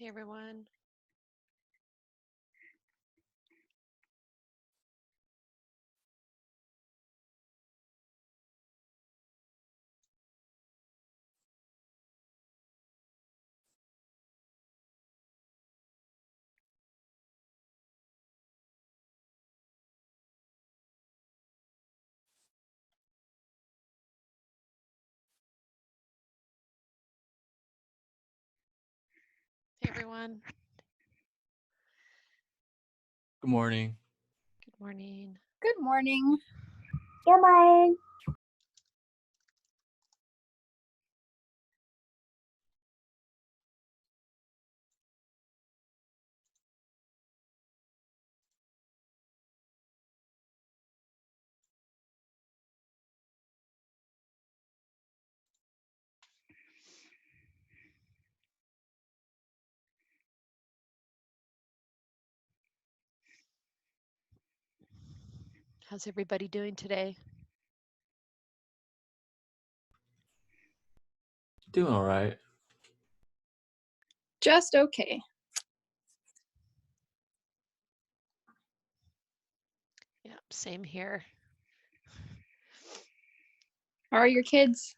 Hey everyone. Hey everyone. Good morning. Good morning. Good morning. Good morning. How's everybody doing today? Doing all right. Just okay. Yeah, same here. How are your kids?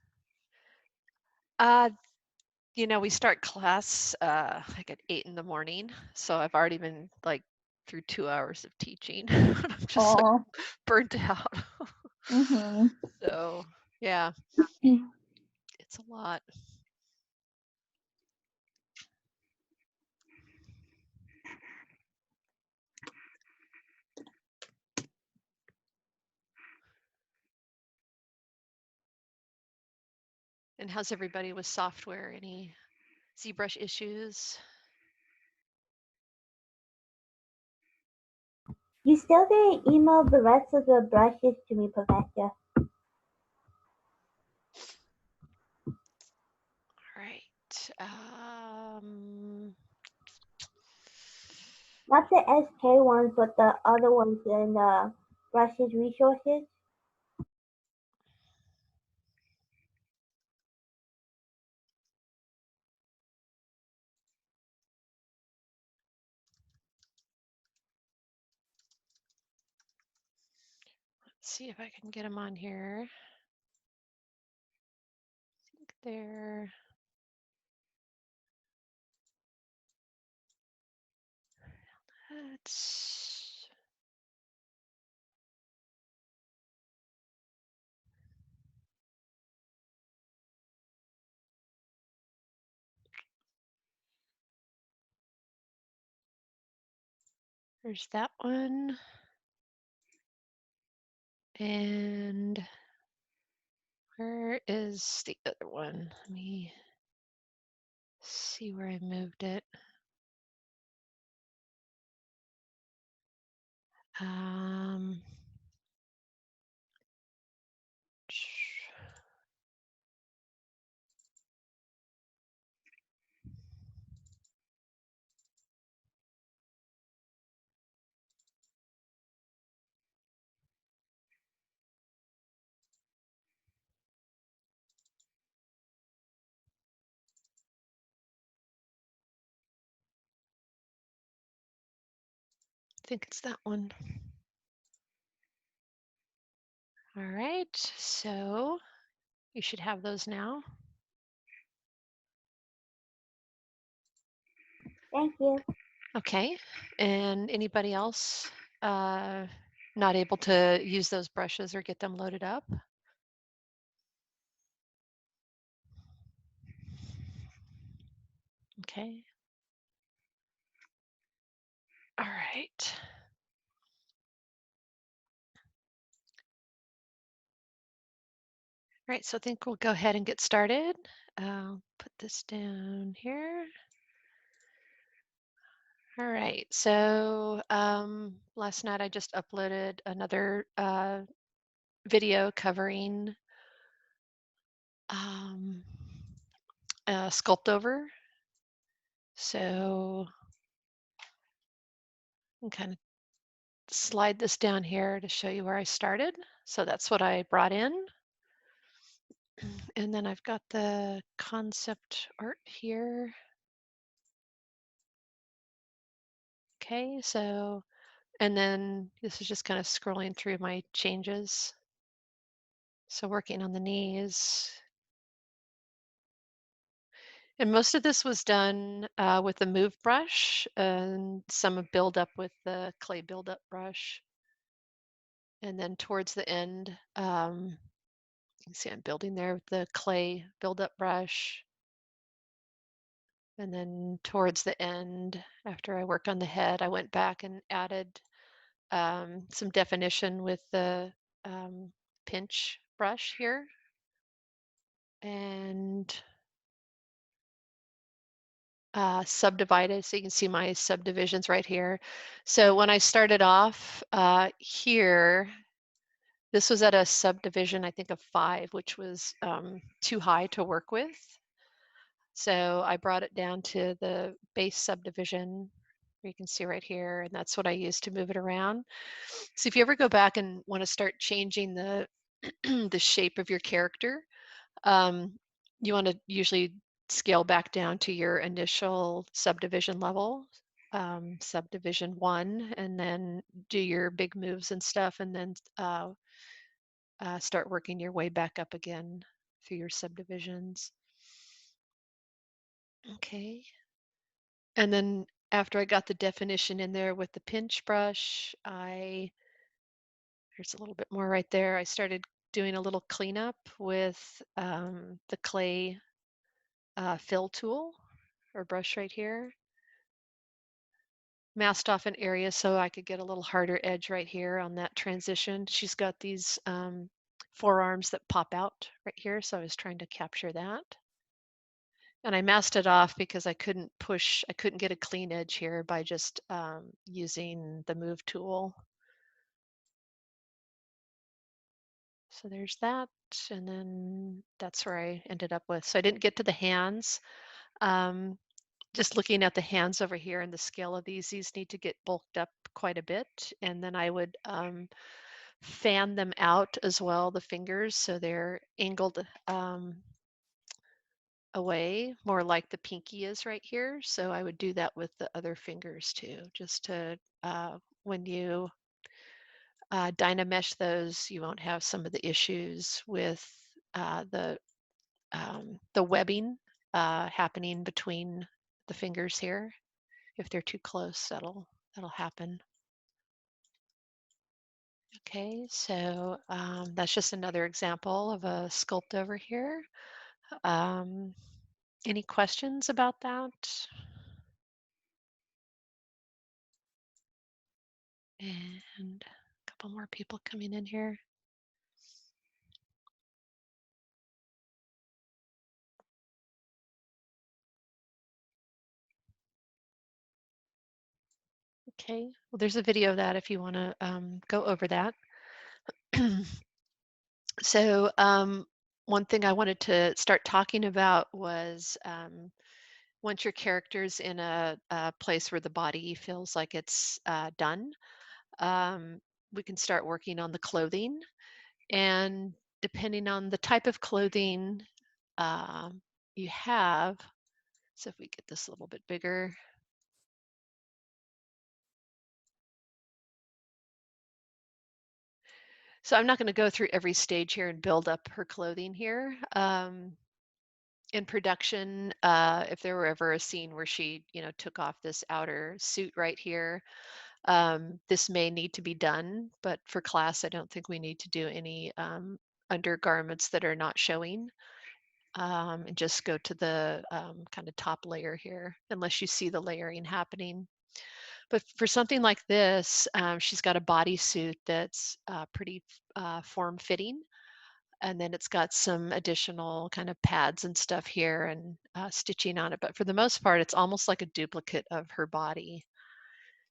We start class like at 8 in the morning, so I've already been like through 2 hours of teaching. I'm just like burnt out. So yeah, it's a lot. And how's everybody with software? Any ZBrush issues? You still didn't email the rest of the brushes to me, Professor. All right. Not the SK ones, but the other ones in the brushes resources. Let's see if I can get them on here. I think they're let's there's that one. And where is the other one? Let me see where I moved it. I think it's that one. All right, so you should have those now. Thank you. Okay, and anybody else not able to use those brushes or get them loaded up? Okay. All right. All right, so I think we'll go ahead and get started. I'll put this down here. All right, so last night I just uploaded another video covering sculpt over. So I'm kind of slide this down here to show you where I started. So that's what I brought in. And then I've got the concept art here. Okay, so, and then this is just kind of scrolling through my changes. So working on the knees. And most of this was done with the move brush and some build-up with the clay build-up brush. And then towards the end, you can see I'm building there with the clay build-up brush. And then towards the end, after I worked on the head, I went back and added some definition with the pinch brush here. And subdivided, so you can see my subdivisions right here. So when I started off here, this was at a subdivision, I think of 5, which was too high to work with. So I brought it down to the base subdivision, you can see right here, and that's what I used to move it around. So if you ever go back and want to start changing the the shape of your character, you want to usually scale back down to your initial subdivision level, subdivision 1, and then do your big moves and stuff, and then start working your way back up again through your subdivisions. Okay. And then after I got the definition in there with the pinch brush, there's a little bit more right there. I started doing a little cleanup with the clay fill tool or brush right here. Masked off an area so I could get a little harder edge right here on that transition. She's got these forearms that pop out right here, so I was trying to capture that. And I masked it off because I couldn't get a clean edge here by just using the move tool. So there's that, and then that's where I ended up with. So I didn't get to the hands. Just looking at the hands over here and the scale of these need to get bulked up quite a bit. And then I would fan them out as well, the fingers, so they're angled away, more like the pinky is right here. So I would do that with the other fingers too, just to, when you dynamesh those, you won't have some of the issues with the webbing happening between the fingers here. If they're too close, that'll happen. Okay, so that's just another example of a sculpt over here. Any questions about that? And a couple more people coming in here. Okay, well, there's a video of that if you want to go over that. So one thing I wanted to start talking about was once your character's in a place where the body feels like it's done, we can start working on the clothing. And depending on the type of clothing you have, so if we get this a little bit bigger. So I'm not going to go through every stage here and build up her clothing here. In production, if there were ever a scene where she, took off this outer suit right here, this may need to be done, but for class, I don't think we need to do any undergarments that are not showing. And just go to the kind of top layer here, unless you see the layering happening. But for something like this, she's got a bodysuit that's pretty form-fitting, and then it's got some additional kind of pads and stuff here and stitching on it. But for the most part, it's almost like a duplicate of her body.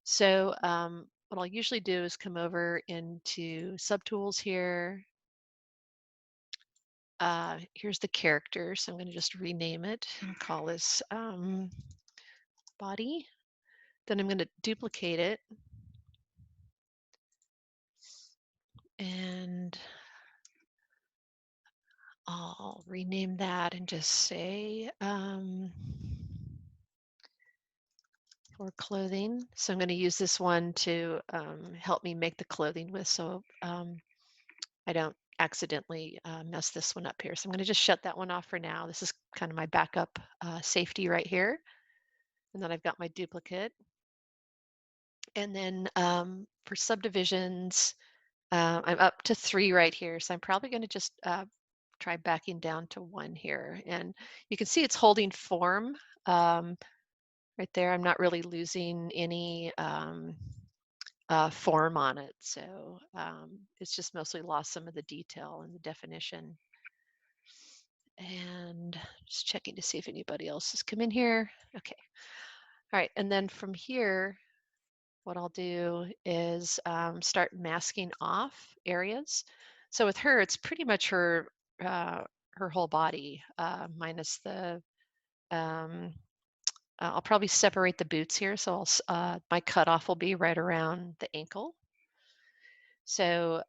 So what I'll usually do is come over into subtools here. Here's the character, so I'm going to just rename it and call this body. Then I'm going to duplicate it. And I'll rename that and just say or clothing. So I'm going to use this one to help me make the clothing with, so I don't accidentally mess this one up here. So I'm going to just shut that one off for now. This is kind of my backup safety right here. And then I've got my duplicate. And then for subdivisions, I'm up to 3 right here. So I'm probably going to just try backing down to 1 here. And you can see it's holding form right there. I'm not really losing any form on it. So it's just mostly lost some of the detail and the definition. And just checking to see if anybody else has come in here. Okay. All right. And then from here, what I'll do is start masking off areas. So with her, it's pretty much her whole body, minus the, I'll probably separate the boots here. So my cutoff will be right around the ankle. So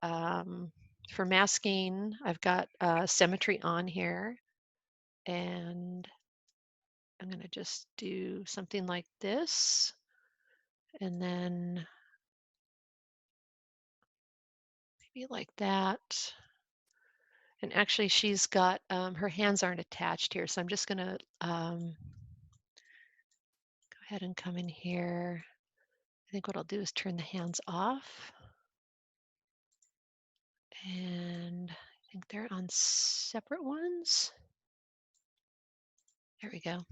for masking, I've got symmetry on here, and I'm going to just do something like this, and then maybe like that. And actually, she's got, her hands aren't attached here, so I'm just going to go ahead and come in here. I think what I'll do is turn the hands off. And I think they're on separate ones. There we go.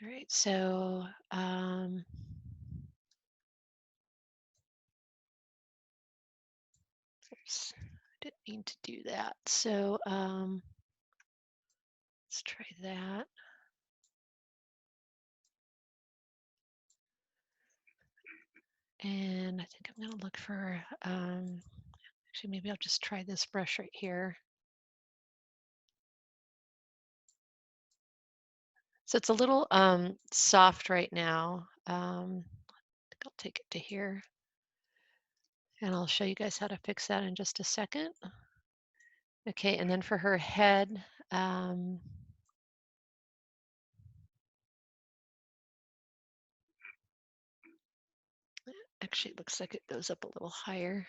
All right, so oops, I didn't mean to do that. So let's try that. And I think I'm going to look for, actually, maybe I'll just try this brush right here. So it's a little soft right now. I think I'll take it to here. And I'll show you guys how to fix that in just a second. Okay, and then for her head, actually, it looks like it goes up a little higher.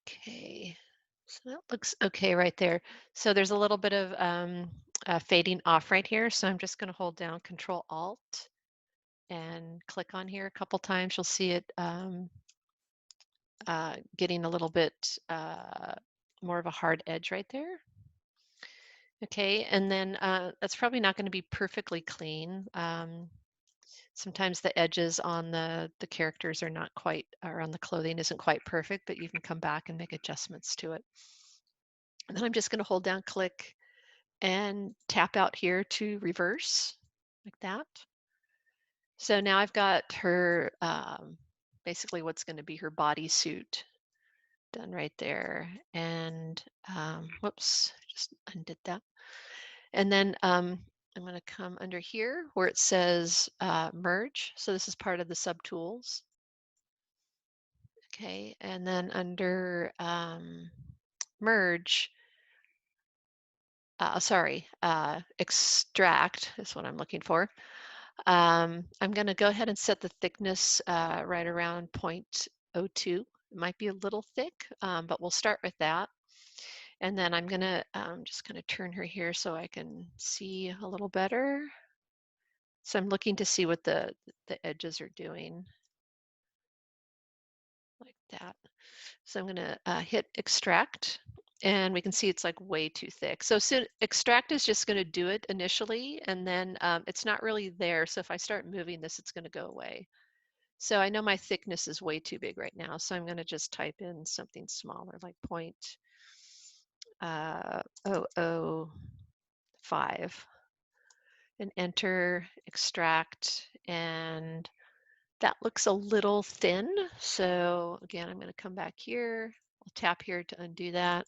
Okay, so that looks okay right there. So there's a little bit of fading off right here. So I'm just going to hold down Control Alt and click on here a couple times. You'll see it getting a little bit more of a hard edge right there. Okay, and then that's probably not going to be perfectly clean. Sometimes the edges on the characters are not quite, or on the clothing isn't quite perfect, but you can come back and make adjustments to it. And then I'm just going to hold down, click, and tap out here to reverse, like that. So now I've got her, basically what's going to be her bodysuit done right there. And whoops, just undid that. And then I'm going to come under here where it says merge. So this is part of the subtools. Okay, and then under merge, extract is what I'm looking for. I'm going to go ahead and set the thickness right around 0.02. It might be a little thick, but we'll start with that. And then I'm going to just kind of turn her here so I can see a little better. So I'm looking to see what the edges are doing, like that. So I'm going to hit extract, and we can see it's like way too thick. So extract is just going to do it initially, and then it's not really there. So if I start moving this, it's going to go away. So I know my thickness is way too big right now. So I'm going to just type in something smaller, like 0.005, and enter, extract, and that looks a little thin. So again, I'm going to come back here. I'll tap here to undo that.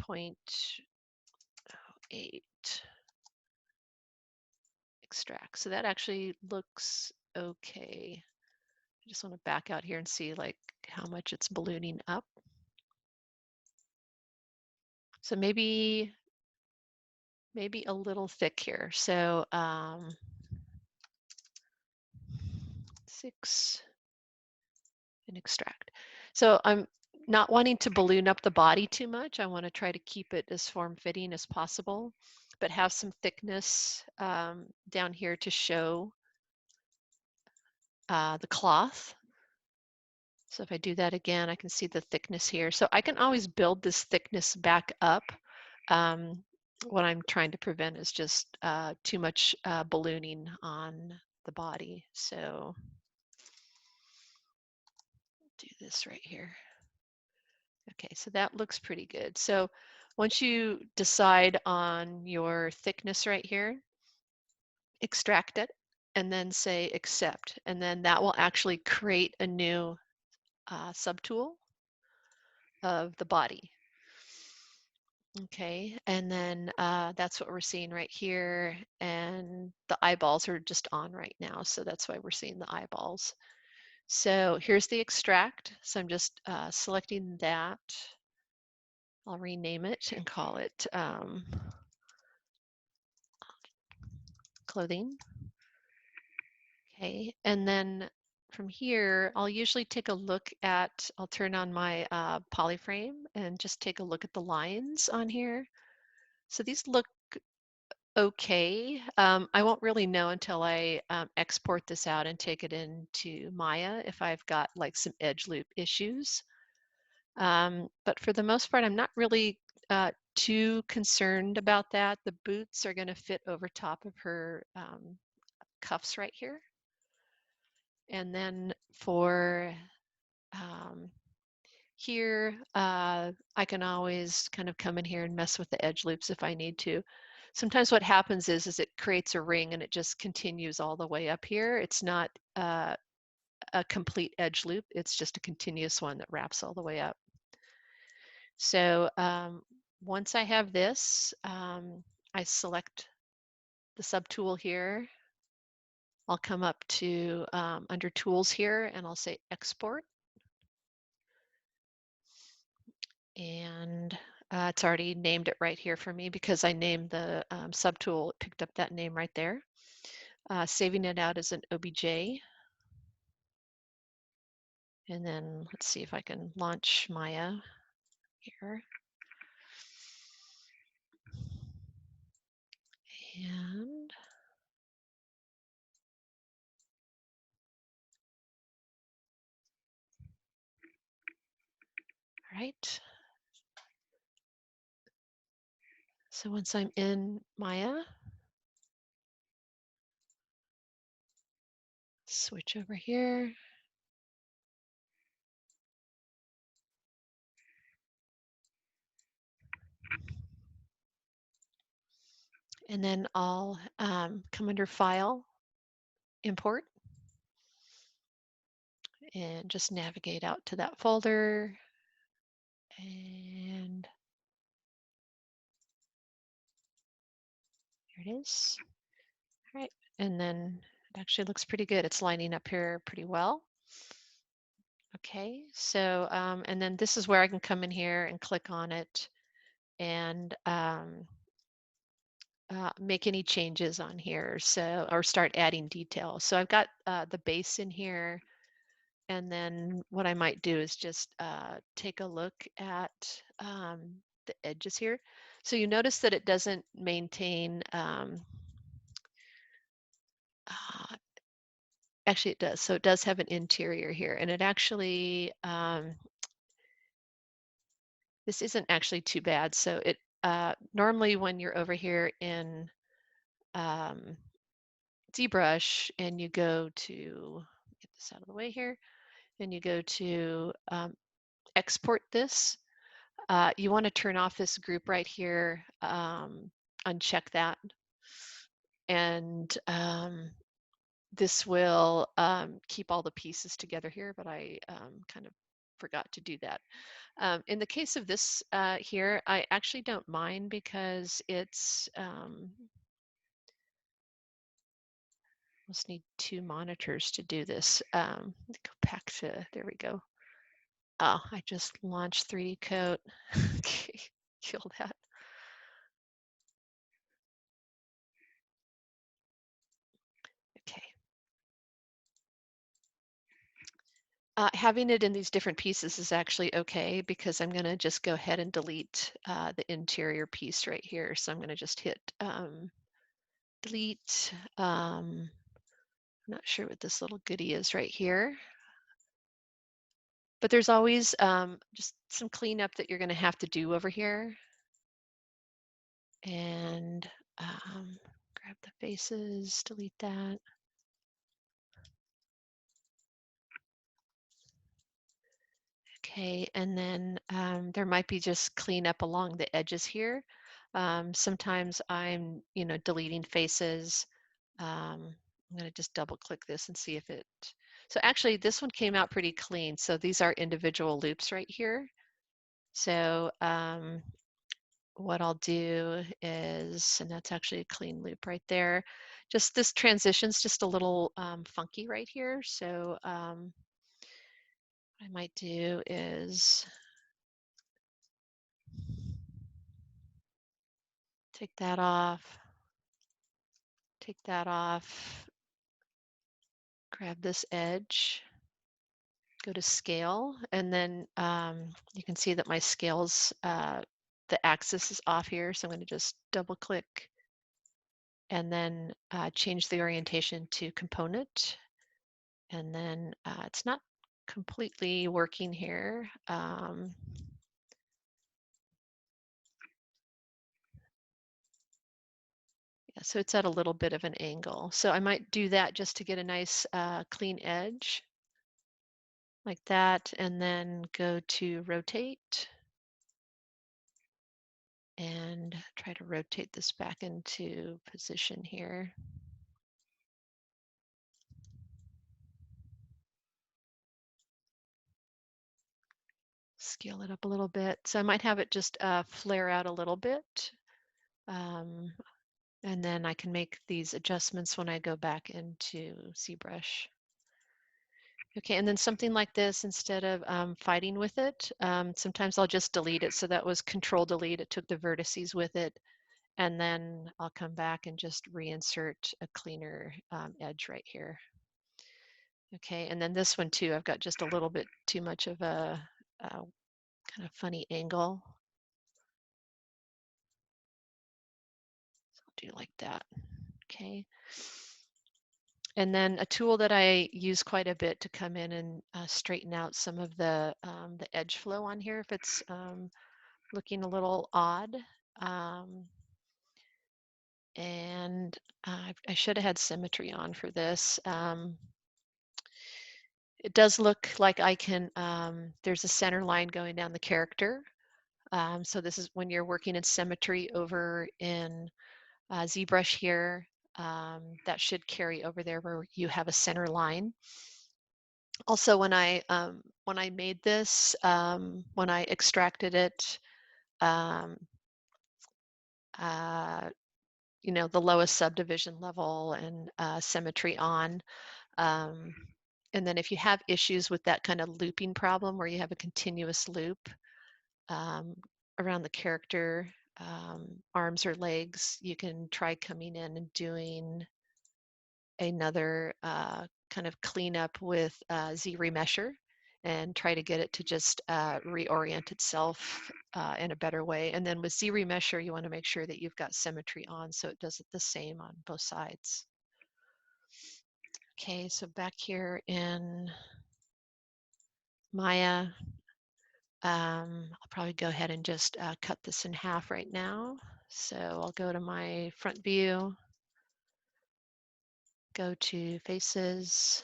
0.08, extract. So that actually looks okay. I just want to back out here and see like how much it's ballooning up. So maybe a little thick here. So 6 and extract. So I'm not wanting to balloon up the body too much. I want to try to keep it as form-fitting as possible, but have some thickness down here to show the cloth. So if I do that again, I can see the thickness here. So I can always build this thickness back up. What I'm trying to prevent is just too much ballooning on the body. So do this right here. Okay, so that looks pretty good. So once you decide on your thickness right here, extract it and then say accept. And then that will actually create a new subtool of the body. Okay, and then that's what we're seeing right here. And the eyeballs are just on right now. So that's why we're seeing the eyeballs. So here's the extract. So I'm just selecting that. I'll rename it and call it clothing. Okay, and then from here, I'll usually take a look at, I'll turn on my polyframe and just take a look at the lines on here. So these look okay. I won't really know until I export this out and take it into Maya if I've got like some edge loop issues. But for the most part, I'm not really too concerned about that. The boots are going to fit over top of her cuffs right here. And then for here, I can always kind of come in here and mess with the edge loops if I need to. Sometimes what happens is it creates a ring and it just continues all the way up here. It's not a complete edge loop. It's just a continuous one that wraps all the way up. So once I have this, I select the subtool here. I'll come up to under tools here and I'll say export. And it's already named it right here for me because I named the subtool, it picked up that name right there. Saving it out as an OBJ. And then let's see if I can launch Maya here. And all right. So once I'm in Maya, switch over here. And then I'll come under File, Import, and just navigate out to that folder. And here it is. All right, and then it actually looks pretty good. It's lining up here pretty well. Okay, so, and then this is where I can come in here and click on it and make any changes on here. So, or start adding details. So I've got the base in here. And then what I might do is just take a look at the edges here. So you notice that it doesn't maintain, actually it does. So it does have an interior here and it actually, this isn't actually too bad. So it normally when you're over here in ZBrush and you go to, get this out of the way here, and you go to export this, you want to turn off this group right here, uncheck that, and this will keep all the pieces together here, but I kind of forgot to do that. In the case of this here, I actually don't mind because it's Just need 2 monitors to do this. Go back to, there we go. Oh, I just launched 3D Coat. Okay, kill that. Okay. Having it in these different pieces is actually okay because I'm going to just go ahead and delete the interior piece right here. So I'm going to just hit delete. I'm not sure what this little goodie is right here. But there's always just some cleanup that you're going to have to do over here. And grab the faces, delete that. Okay, and then there might be just cleanup along the edges here. Sometimes I'm, deleting faces. I'm going to just double click this and see if it, so actually this one came out pretty clean. So these are individual loops right here. So what I'll do is, and that's actually a clean loop right there. Just this transition's just a little funky right here. So what I might do is take that off, grab this edge, go to scale, and then you can see that my scales, the axis is off here. So I'm going to just double click and then change the orientation to component. And then it's not completely working here. Yeah, so it's at a little bit of an angle. So I might do that just to get a nice clean edge like that, and then go to rotate and try to rotate this back into position here. Scale it up a little bit. So I might have it just flare out a little bit. And then I can make these adjustments when I go back into ZBrush. Okay, and then something like this, instead of fighting with it, sometimes I'll just delete it. So that was Control Delete. It took the vertices with it. And then I'll come back and just reinsert a cleaner edge right here. Okay, and then this one too, I've got just a little bit too much of a kind of funny angle. So I'll do like that. Okay. And then a tool that I use quite a bit to come in and straighten out some of the edge flow on here if it's looking a little odd. And I should have had symmetry on for this. It does look like I can, there's a center line going down the character. So this is when you're working in symmetry over in ZBrush here. That should carry over there where you have a center line. Also, when I made this, when I extracted it, the lowest subdivision level and symmetry on. And then if you have issues with that kind of looping problem where you have a continuous loop around the character, arms or legs, you can try coming in and doing another kind of cleanup with Z-remesher and try to get it to just reorient itself in a better way. And then with Z-remesher, you want to make sure that you've got symmetry on so it does it the same on both sides. Okay, so back here in Maya, I'll probably go ahead and just cut this in half right now. So I'll go to my front view, go to faces,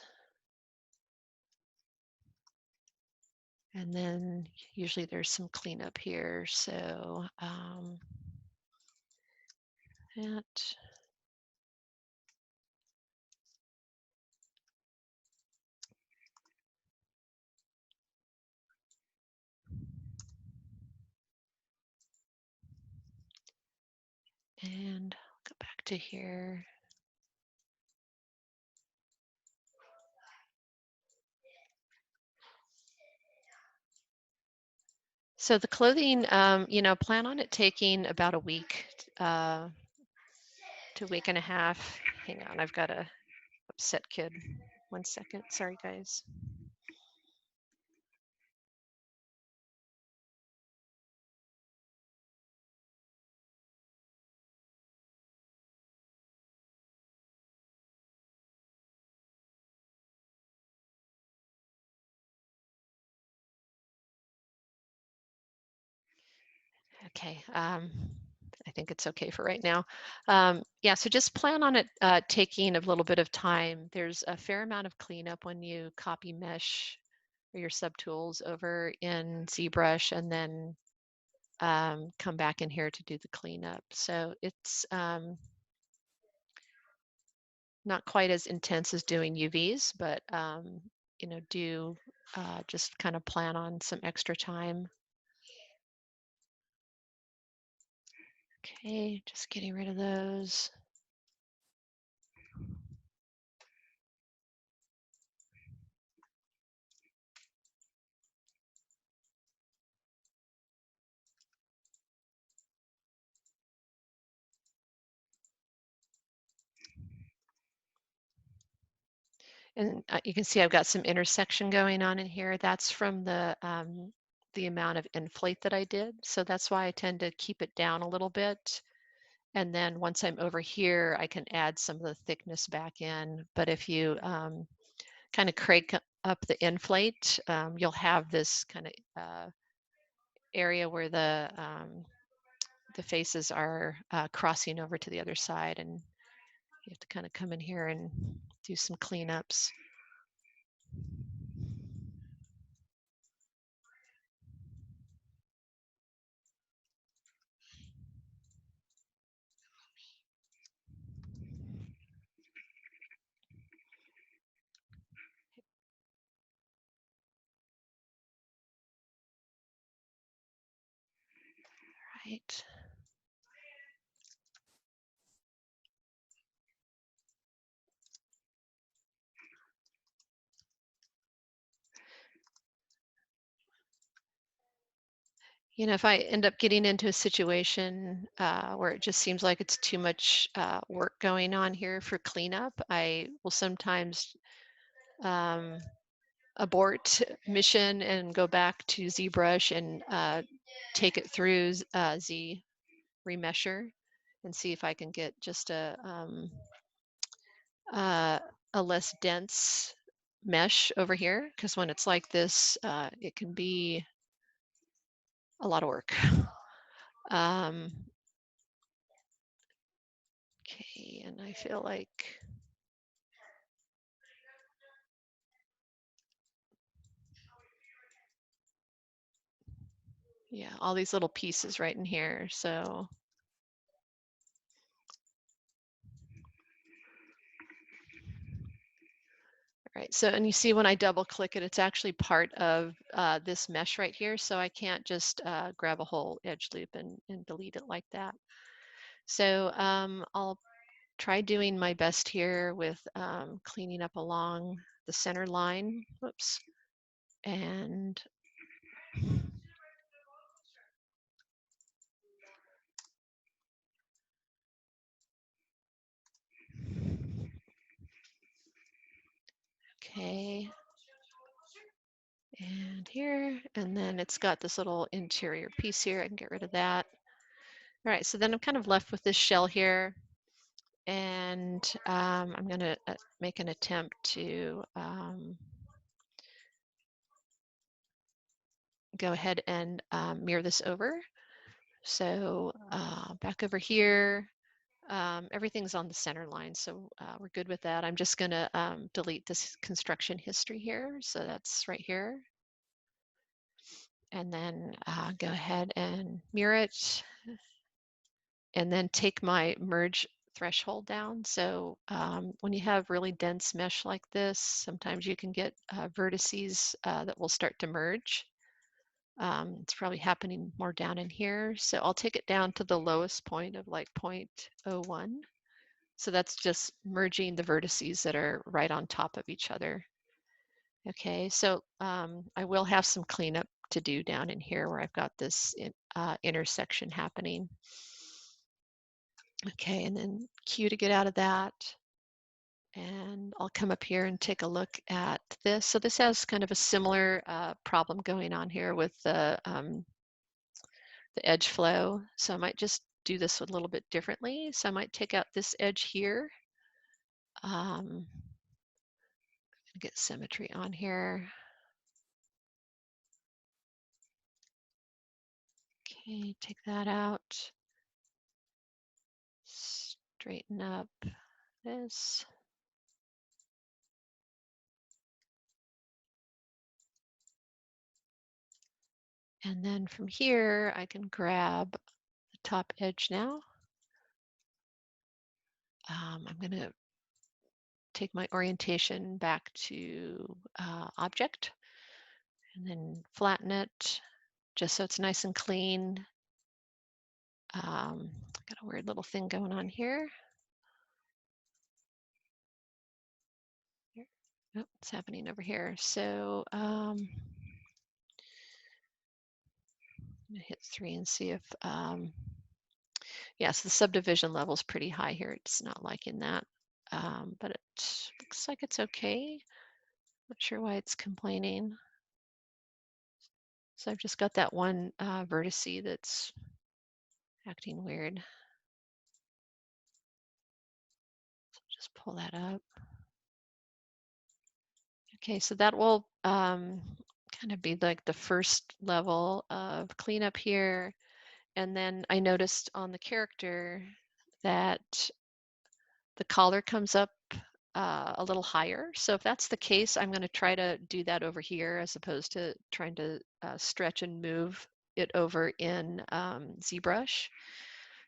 and then usually there's some cleanup here. So that. And I'll go back to here. So the clothing, you know, plan on it taking about a week to a week and a half. Hang on, I've got a upset kid. 1 second. Sorry, guys. Okay, I think it's okay for right now. Yeah, so just plan on it taking a little bit of time. There's a fair amount of cleanup when you copy mesh or your subtools over in ZBrush and then come back in here to do the cleanup. So it's not quite as intense as doing UVs, but you know, do just kind of plan on some extra time. Okay, just getting rid of those. And you can see I've got some intersection going on in here. That's from the amount of inflate that I did. So that's why I tend to keep it down a little bit. And then once I'm over here, I can add some of the thickness back in. But if you kind of crank up the inflate, you'll have this kind of area where the faces are crossing over to the other side, and you have to kind of come in here and do some cleanups. Right. You know, if I end up getting into a situation where it just seems like it's too much work going on here for cleanup, I will sometimes um, abort mission and go back to ZBrush and take it through Z remesher and see if I can get just a less dense mesh over here. Because when it's like this, it can be a lot of work. Okay, and I feel like yeah, all these little pieces right in here. So, all right. So, and you see when I double click it, it's actually part of this mesh right here. So I can't just grab a whole edge loop and delete it like that. So I'll try doing my best here with cleaning up along the center line. Whoops. And okay. And here, and then it's got this little interior piece here. I can get rid of that. All right, so then I'm kind of left with this shell here, and I'm going to make an attempt to go ahead and mirror this over. So back over here, everything's on the center line, so we're good with that. I'm just going to delete this construction history here, so that's right here. And then go ahead and mirror it, and then take my merge threshold down. So when you have really dense mesh like this, sometimes you can get vertices that will start to merge. It's probably happening more down in here. So I'll take it down to the lowest point of like 0.01. So that's just merging the vertices that are right on top of each other. Okay, so I will have some cleanup to do down in here where I've got this intersection happening. Okay, and then Q to get out of that. And I'll come up here and take a look at this. So this has kind of a similar problem going on here with the edge flow. So I might just do this a little bit differently. So I might take out this edge here. Get symmetry on here. Okay, take that out. Straighten up this. And then from here, I can grab the top edge now. I'm going to take my orientation back to object and then flatten it just so it's nice and clean. Got a weird little thing going on here. Oh, it's happening over here. So I'm gonna hit 3 and see if, yes, the subdivision level is pretty high here. It's not liking that, but it looks like it's okay. Not sure why it's complaining. So I've just got that one vertice that's acting weird. So just pull that up. Okay, so that will kind of be like the first level of cleanup here. And then I noticed on the character that the collar comes up a little higher. So if that's the case, I'm going to try to do that over here as opposed to trying to stretch and move it over in ZBrush.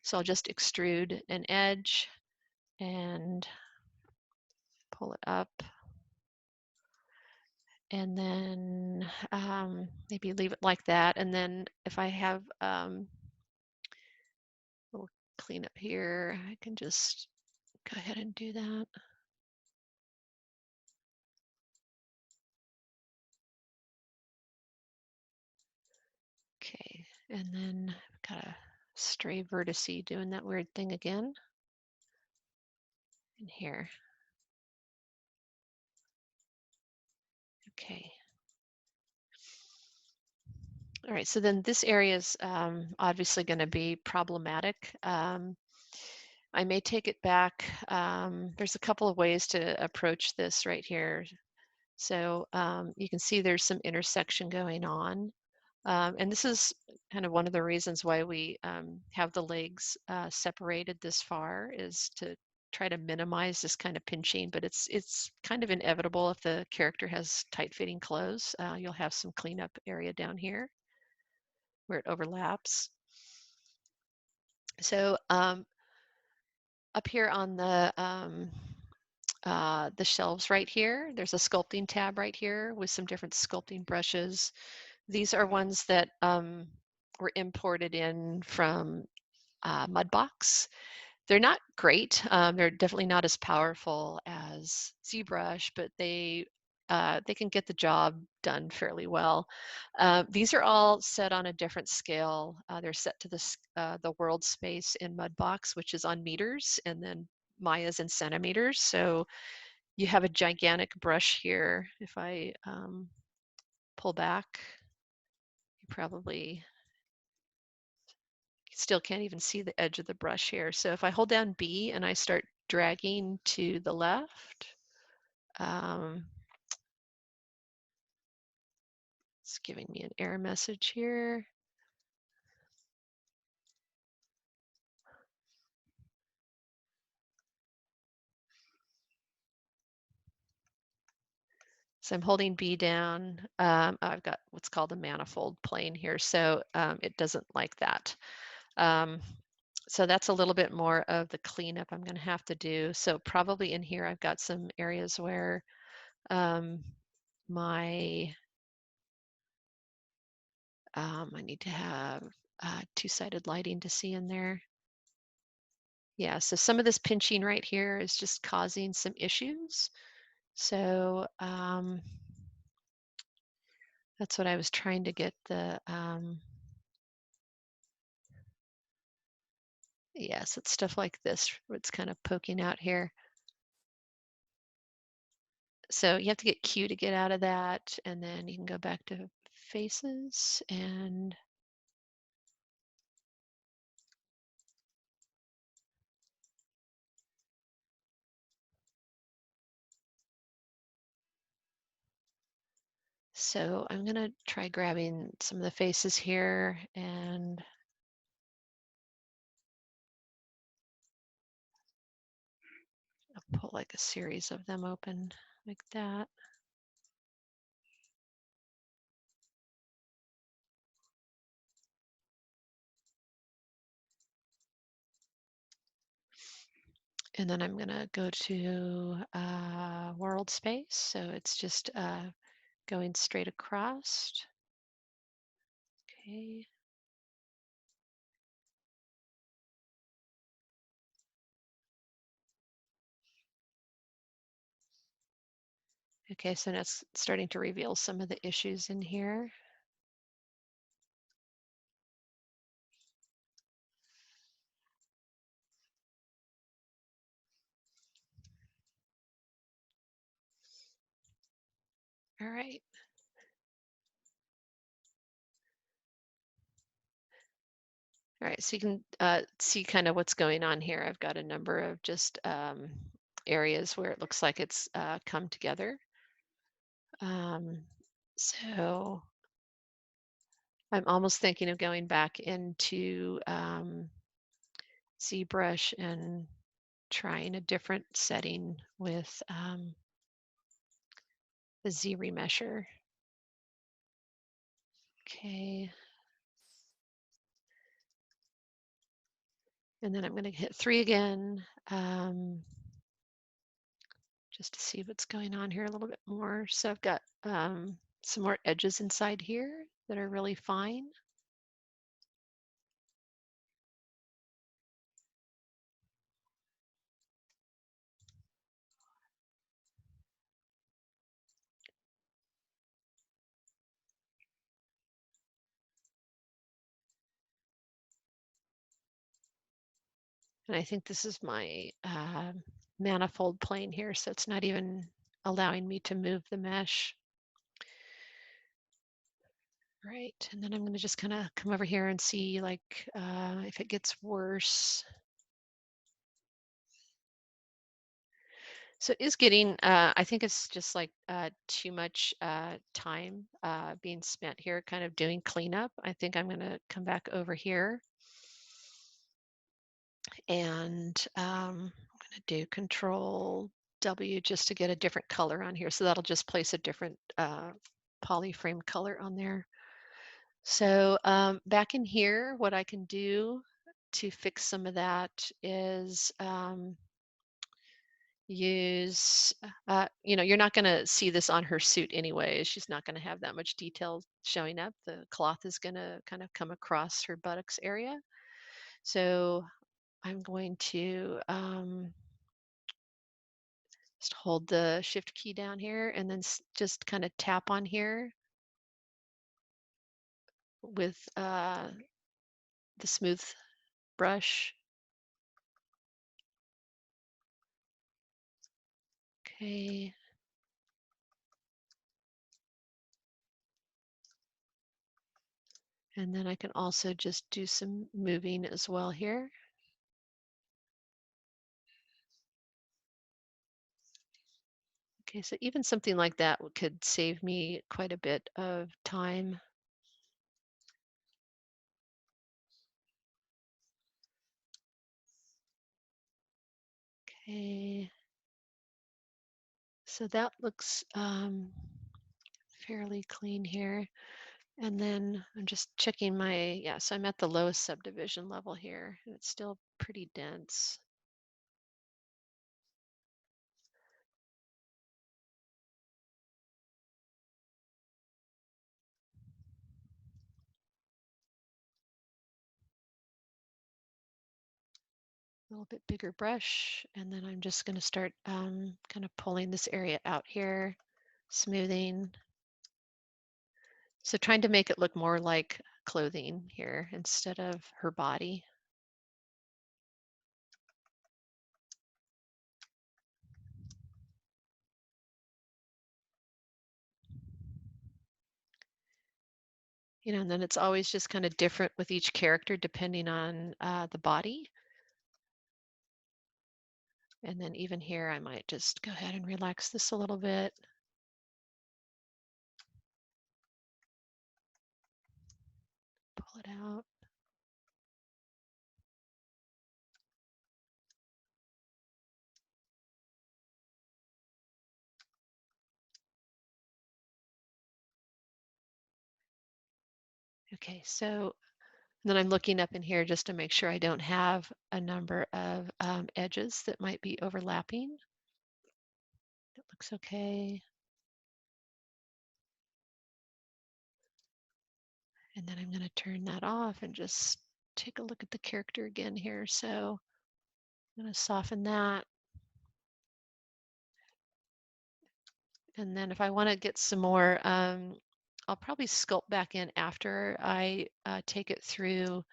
So I'll just extrude an edge and pull it up. And then maybe leave it like that. And then if I have a little cleanup here, I can just go ahead and do that. Okay, and then I've got a stray vertice doing that weird thing again in here. Okay. All right, so then this area is obviously going to be problematic. I may take it back. There's a couple of ways to approach this right here. So you can see there's some intersection going on. And this is kind of one of the reasons why we have the legs separated this far, is to try to minimize this kind of pinching, but it's kind of inevitable if the character has tight-fitting clothes. You'll have some cleanup area down here where it overlaps. So up here on the shelves right here, there's a sculpting tab right here with some different sculpting brushes. These are ones that were imported in from Mudbox. They're not great. They're definitely not as powerful as ZBrush, but they can get the job done fairly well. These are all set on a different scale. They're set to the world space in Mudbox, which is on meters, and then Maya's in centimeters. So you have a gigantic brush here. If I pull back, you probably still can't even see the edge of the brush here. So if I hold down B and I start dragging to the left, it's giving me an error message here. So I'm holding B down. I've got what's called a manifold plane here, so it doesn't like that. So that's a little bit more of the cleanup I'm going to have to do. So probably in here I've got some areas where I need to have two-sided lighting to see in there. Yeah, so some of this pinching right here is just causing some issues. So That's what I was trying to get the, yes, it's stuff like this. It's kind of poking out here. So you have to get Q to get out of that, and then you can go back to faces and so I'm gonna try grabbing some of the faces here and I'll pull like a series of them open like that. And then I'm gonna go to world space. So it's just going straight across. Okay. Okay, so now it's starting to reveal some of the issues in here. All right. All right, so you can see kind of what's going on here. I've got a number of just areas where it looks like it's come together. So I'm almost thinking of going back into ZBrush and trying a different setting with the Z remesher. Okay. And then I'm going to hit 3 again, just to see what's going on here a little bit more. So I've got some more edges inside here that are really fine. And I think this is my manifold plane here, so it's not even allowing me to move the mesh. Right, and then I'm going to just kind of come over here and see like if it gets worse. So it is getting, I think it's just like too much time being spent here kind of doing cleanup. I think I'm going to come back over here and I'm going to do Control W just to get a different color on here. So that'll just place a different polyframe color on there. So back in here, what I can do to fix some of that is use, you're not going to see this on her suit anyway. She's not going to have that much detail showing up. The cloth is going to kind of come across her buttocks area. So I'm going to just hold the shift key down here and then just kind of tap on here with the smooth brush. Okay. And then I can also just do some moving as well here. Okay, so even something like that could save me quite a bit of time. Okay, so that looks fairly clean here. And then I'm just checking my, yeah, so I'm at the lowest subdivision level here, and it's still pretty dense. A little bit bigger brush, and then I'm just going to start kind of pulling this area out here, smoothing. So trying to make it look more like clothing here instead of her body. You know, and then it's always just kind of different with each character depending on the body. And then even here, I might just go ahead and relax this a little bit. Pull it out. Okay, so then I'm looking up in here just to make sure I don't have a number of edges that might be overlapping. It looks okay. And then I'm going to turn that off and just take a look at the character again here. So I'm going to soften that. And then if I want to get some more, I'll probably sculpt back in after I take it through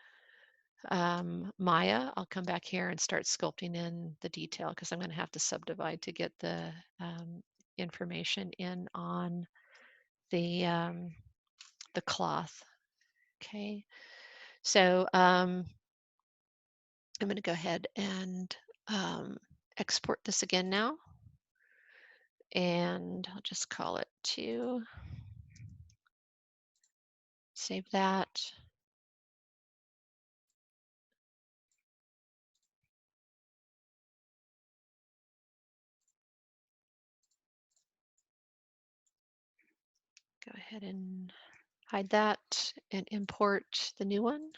Maya. I'll come back here and start sculpting in the detail because I'm going to have to subdivide to get the information in on the cloth. Okay, so I'm going to go ahead and export this again now. And I'll just call it 2. Save that. Go ahead and hide that and import the new one.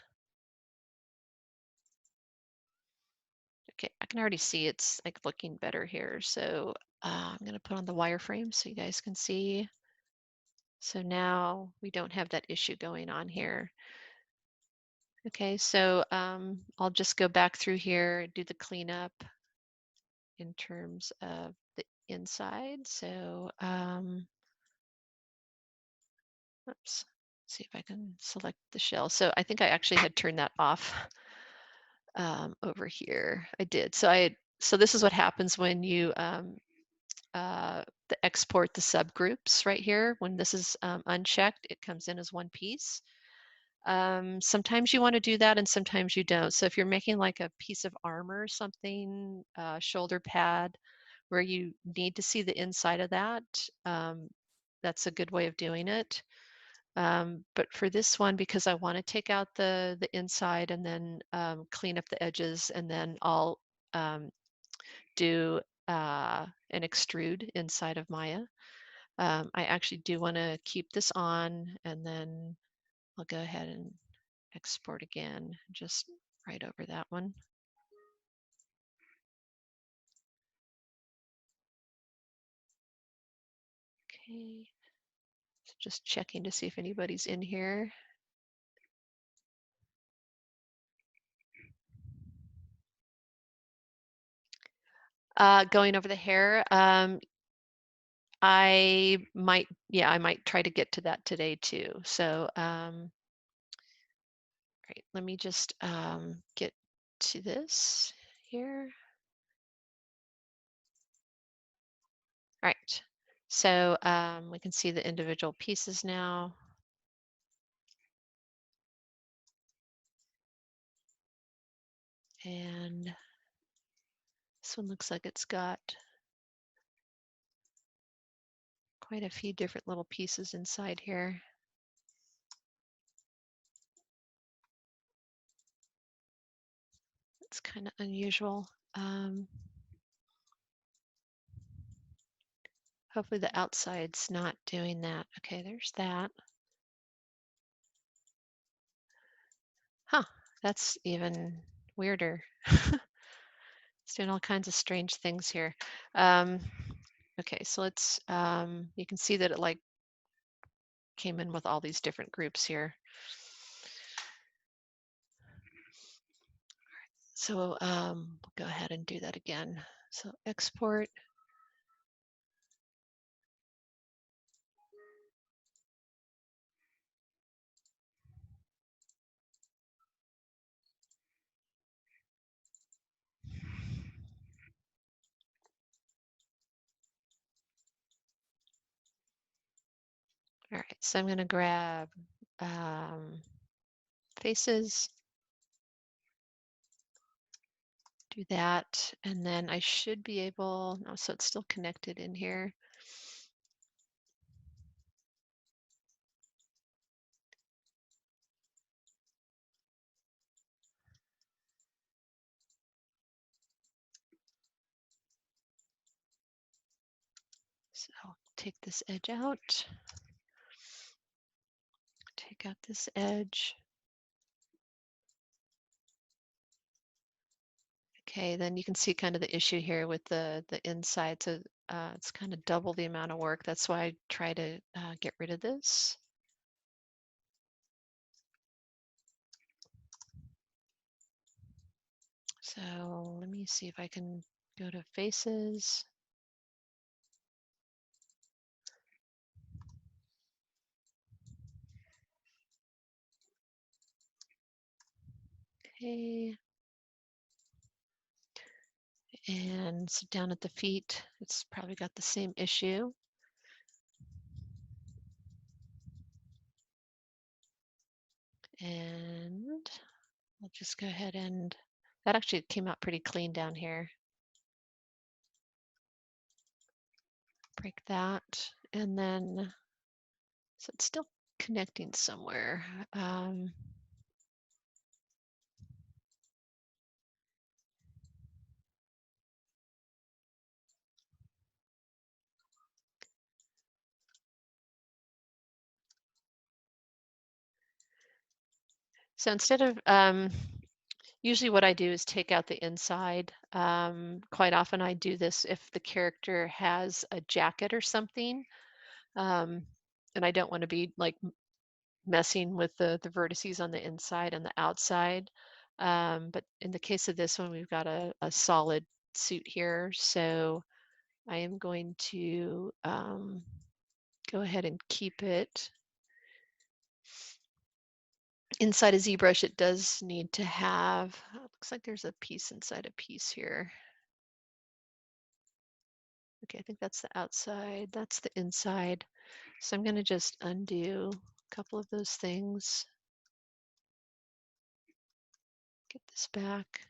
Okay, I can already see it's like looking better here. So I'm going to put on the wireframe so you guys can see. So now we don't have that issue going on here. Okay, so I'll just go back through here, do the cleanup in terms of the inside. So oops, see if I can select the shell. So I think I actually had turned that off over here. I did. So this is what happens when you export the subgroups right here. When this is unchecked, it comes in as one piece. Sometimes you want to do that and sometimes you don't. So if you're making like a piece of armor or something, shoulder pad, where you need to see the inside of that, that's a good way of doing it. But for this one, because I want to take out the inside and then clean up the edges, and then I'll do an extrude inside of Maya. I actually do want to keep this on, and then I'll go ahead and export again, just right over that one. Okay, so just checking to see if anybody's in here. Going over the hair, I might try to get to that today too. So, right, let me just get to this here. All right, so we can see the individual pieces now. And this one looks like it's got quite a few different little pieces inside here. It's kind of unusual. Hopefully the outside's not doing that. Okay, there's that. Huh, that's even weirder. It's doing all kinds of strange things here. Okay, so let's, you can see that it like came in with all these different groups here. So we'll go ahead and do that again. So export. All right, so I'm going to grab faces, do that, and then I should be able, no, so it's still connected in here. So I'll take this edge out, take out this edge. Okay, then you can see kind of the issue here with the inside. So it's kind of double the amount of work. That's why I try to get rid of this. So let me see if I can go to faces. Okay. And so down at the feet, it's probably got the same issue. And I'll just go ahead and, that actually came out pretty clean down here. Break that. And then, so it's still connecting somewhere. So instead of, usually what I do is take out the inside. Quite often I do this if the character has a jacket or something, and I don't want to be like messing with the vertices on the inside and the outside. But in the case of this one, we've got a solid suit here. So I am going to go ahead and keep it. Inside a ZBrush, it does need to have, it looks like there's a piece inside a piece here. Okay, I think that's the outside, that's the inside. So I'm going to just undo a couple of those things. Get this back.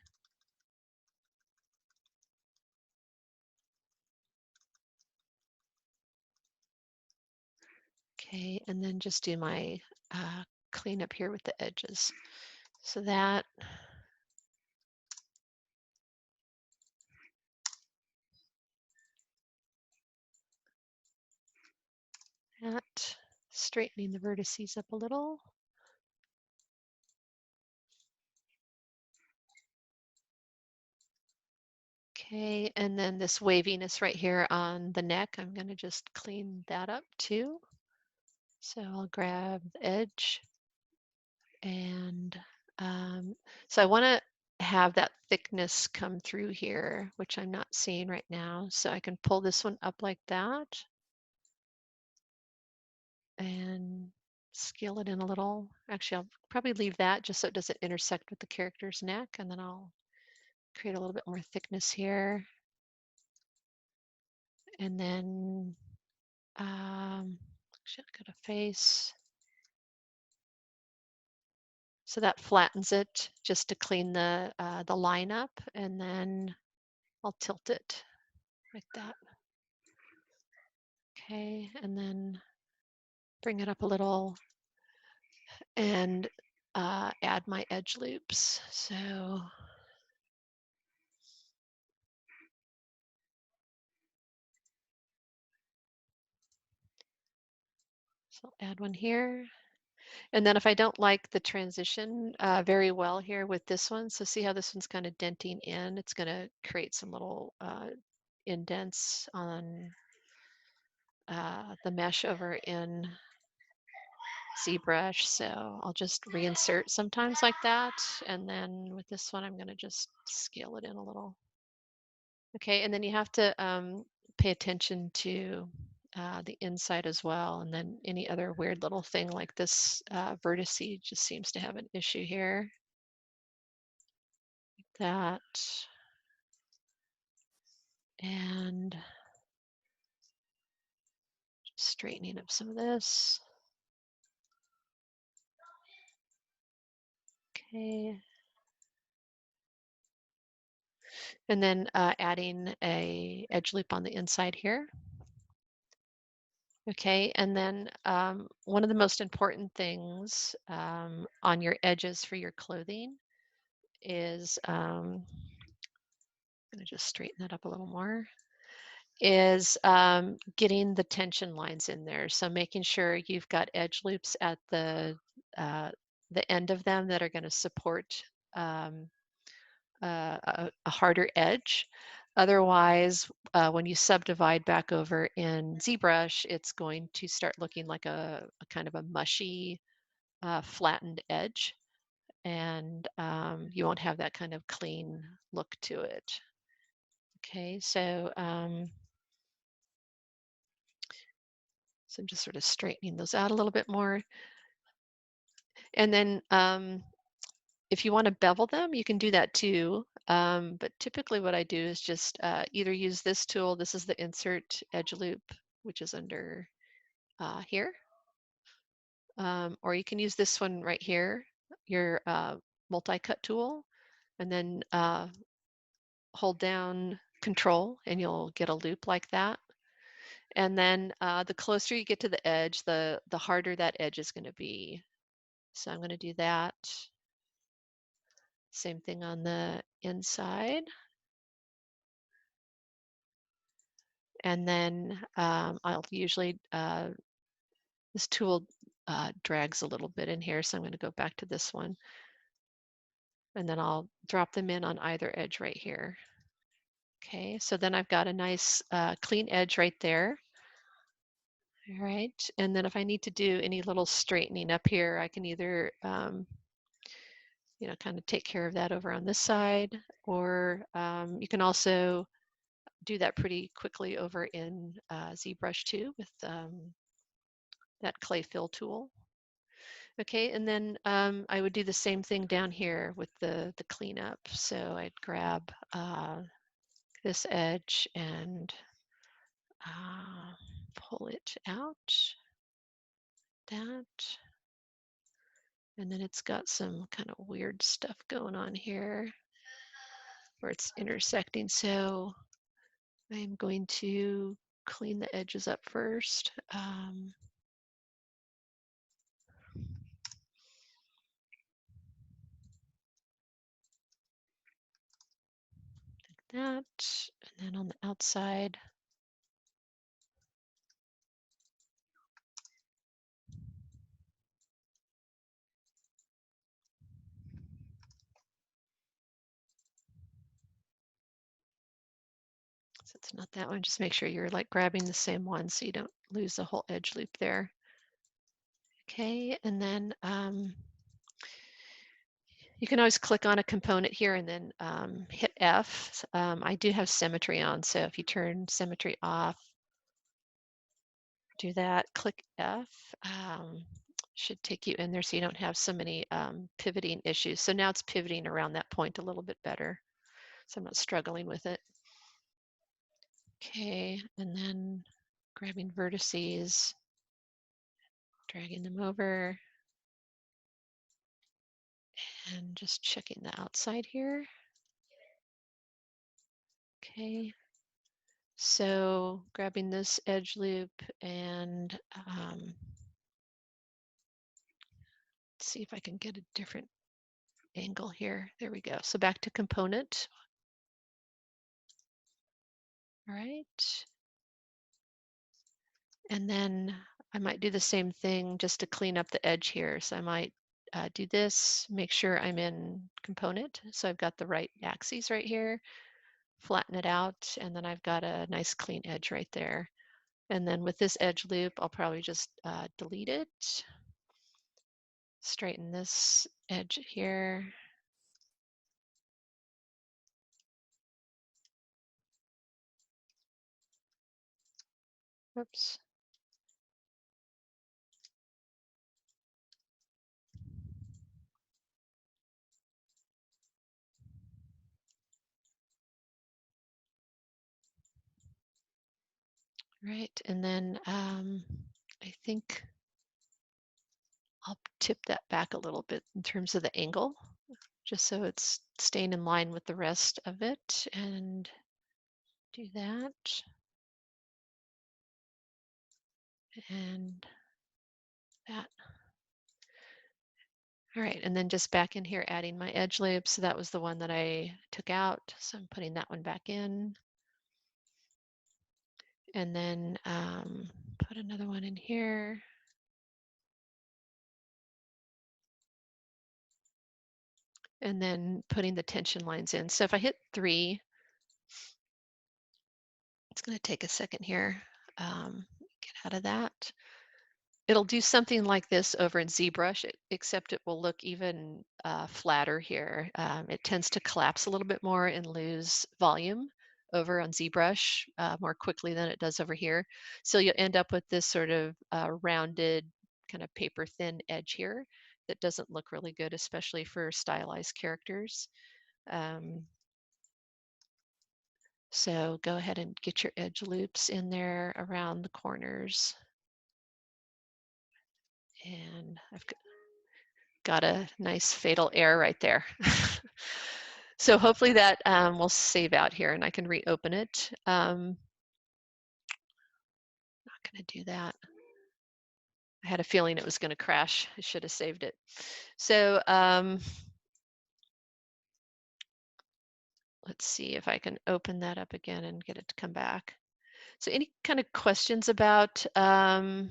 Okay, and then just do my clean up here with the edges. So that, straightening the vertices up a little. Okay, and then this waviness right here on the neck, I'm going to just clean that up too. So I'll grab the edge and so I want to have that thickness come through here, which I'm not seeing right now. So I can pull this one up like that and scale it in a little. Actually, I'll probably leave that just so it doesn't intersect with the character's neck, and then I'll create a little bit more thickness here. And then actually I'll go to face. So that flattens it just to clean the line up, and then I'll tilt it like that. Okay, and then bring it up a little and add my edge loops. So I'll add one here. And then if I don't like the transition very well here with this one, so see how this one's kind of denting in, it's going to create some little indents on the mesh over in ZBrush. So I'll just reinsert sometimes like that. And then with this one, I'm going to just scale it in a little. Okay, and then you have to pay attention to the inside as well. And then any other weird little thing like this vertice just seems to have an issue here. Like that. And just straightening up some of this. Okay. And then adding a edge loop on the inside here. Okay, and then one of the most important things on your edges for your clothing is, I'm going to just straighten that up a little more, is getting the tension lines in there. So making sure you've got edge loops at uh, the end of them that are going to support um, a harder edge. Otherwise, when you subdivide back over in ZBrush, it's going to start looking like a kind of a mushy, flattened edge, and you won't have that kind of clean look to it. Okay, so so I'm just sort of straightening those out a little bit more. And then if you want to bevel them, you can do that too. But typically what I do is just either use this tool. This is the insert edge loop, which is under here. Or you can use this one right here, your multi-cut tool, and then hold down Control and you'll get a loop like that. And then the closer you get to the edge, the harder that edge is going to be. So I'm going to do that. Same thing on the inside. And then I'll usually, this tool drags a little bit in here, so I'm going to go back to this one. And then I'll drop them in on either edge right here. Okay, so then I've got a nice clean edge right there. All right, and then if I need to do any little straightening up here, I can either, you know, kind of take care of that over on this side, or you can also do that pretty quickly over in ZBrush too with that clay fill tool. Okay, and then I would do the same thing down here with the cleanup. So I'd grab this edge and pull it out, that. And then it's got some kind of weird stuff going on here where it's intersecting. So I'm going to clean the edges up first. That, and then on the outside, so it's not that one, just make sure you're like grabbing the same one so you don't lose the whole edge loop there. Okay, and then you can always click on a component here and then hit F. I do have symmetry on, so if you turn symmetry off, do that, click F. Should take you in there so you don't have so many pivoting issues. So now it's pivoting around that point a little bit better. So I'm not struggling with it. Okay, and then grabbing vertices, dragging them over, and just checking the outside here. Okay, so grabbing this edge loop and see if I can get a different angle here. There we go. So back to component. All right. And then I might do the same thing just to clean up the edge here. So I might do this, make sure I'm in component. So I've got the right axes right here, flatten it out, and then I've got a nice clean edge right there. And then with this edge loop, I'll probably just delete it, straighten this edge here. Oops. Right, and then I think I'll tip that back a little bit in terms of the angle. just so it's staying in line with the rest of it, and do that. And that. All right, and then just back in here, adding my edge loop. So that was the one that I took out. So I'm putting that one back in. And then put another one in here. And then putting the tension lines in. So if I hit 3, it's going to take a second here. Get out of that. It'll do something like this over in ZBrush, except it will look even flatter here. It tends to collapse a little bit more and lose volume over on ZBrush more quickly than it does over here. So you'll end up with this sort of rounded kind of paper thin edge here that doesn't look really good, especially for stylized characters. So go ahead and get your edge loops in there around the corners. And I've got a nice fatal error right there. So hopefully that will save out here and I can reopen it. Not going to do that. I had a feeling it was going to crash. I should have saved it. So let's see if I can open that up again and get it to come back. So any kind of questions about kind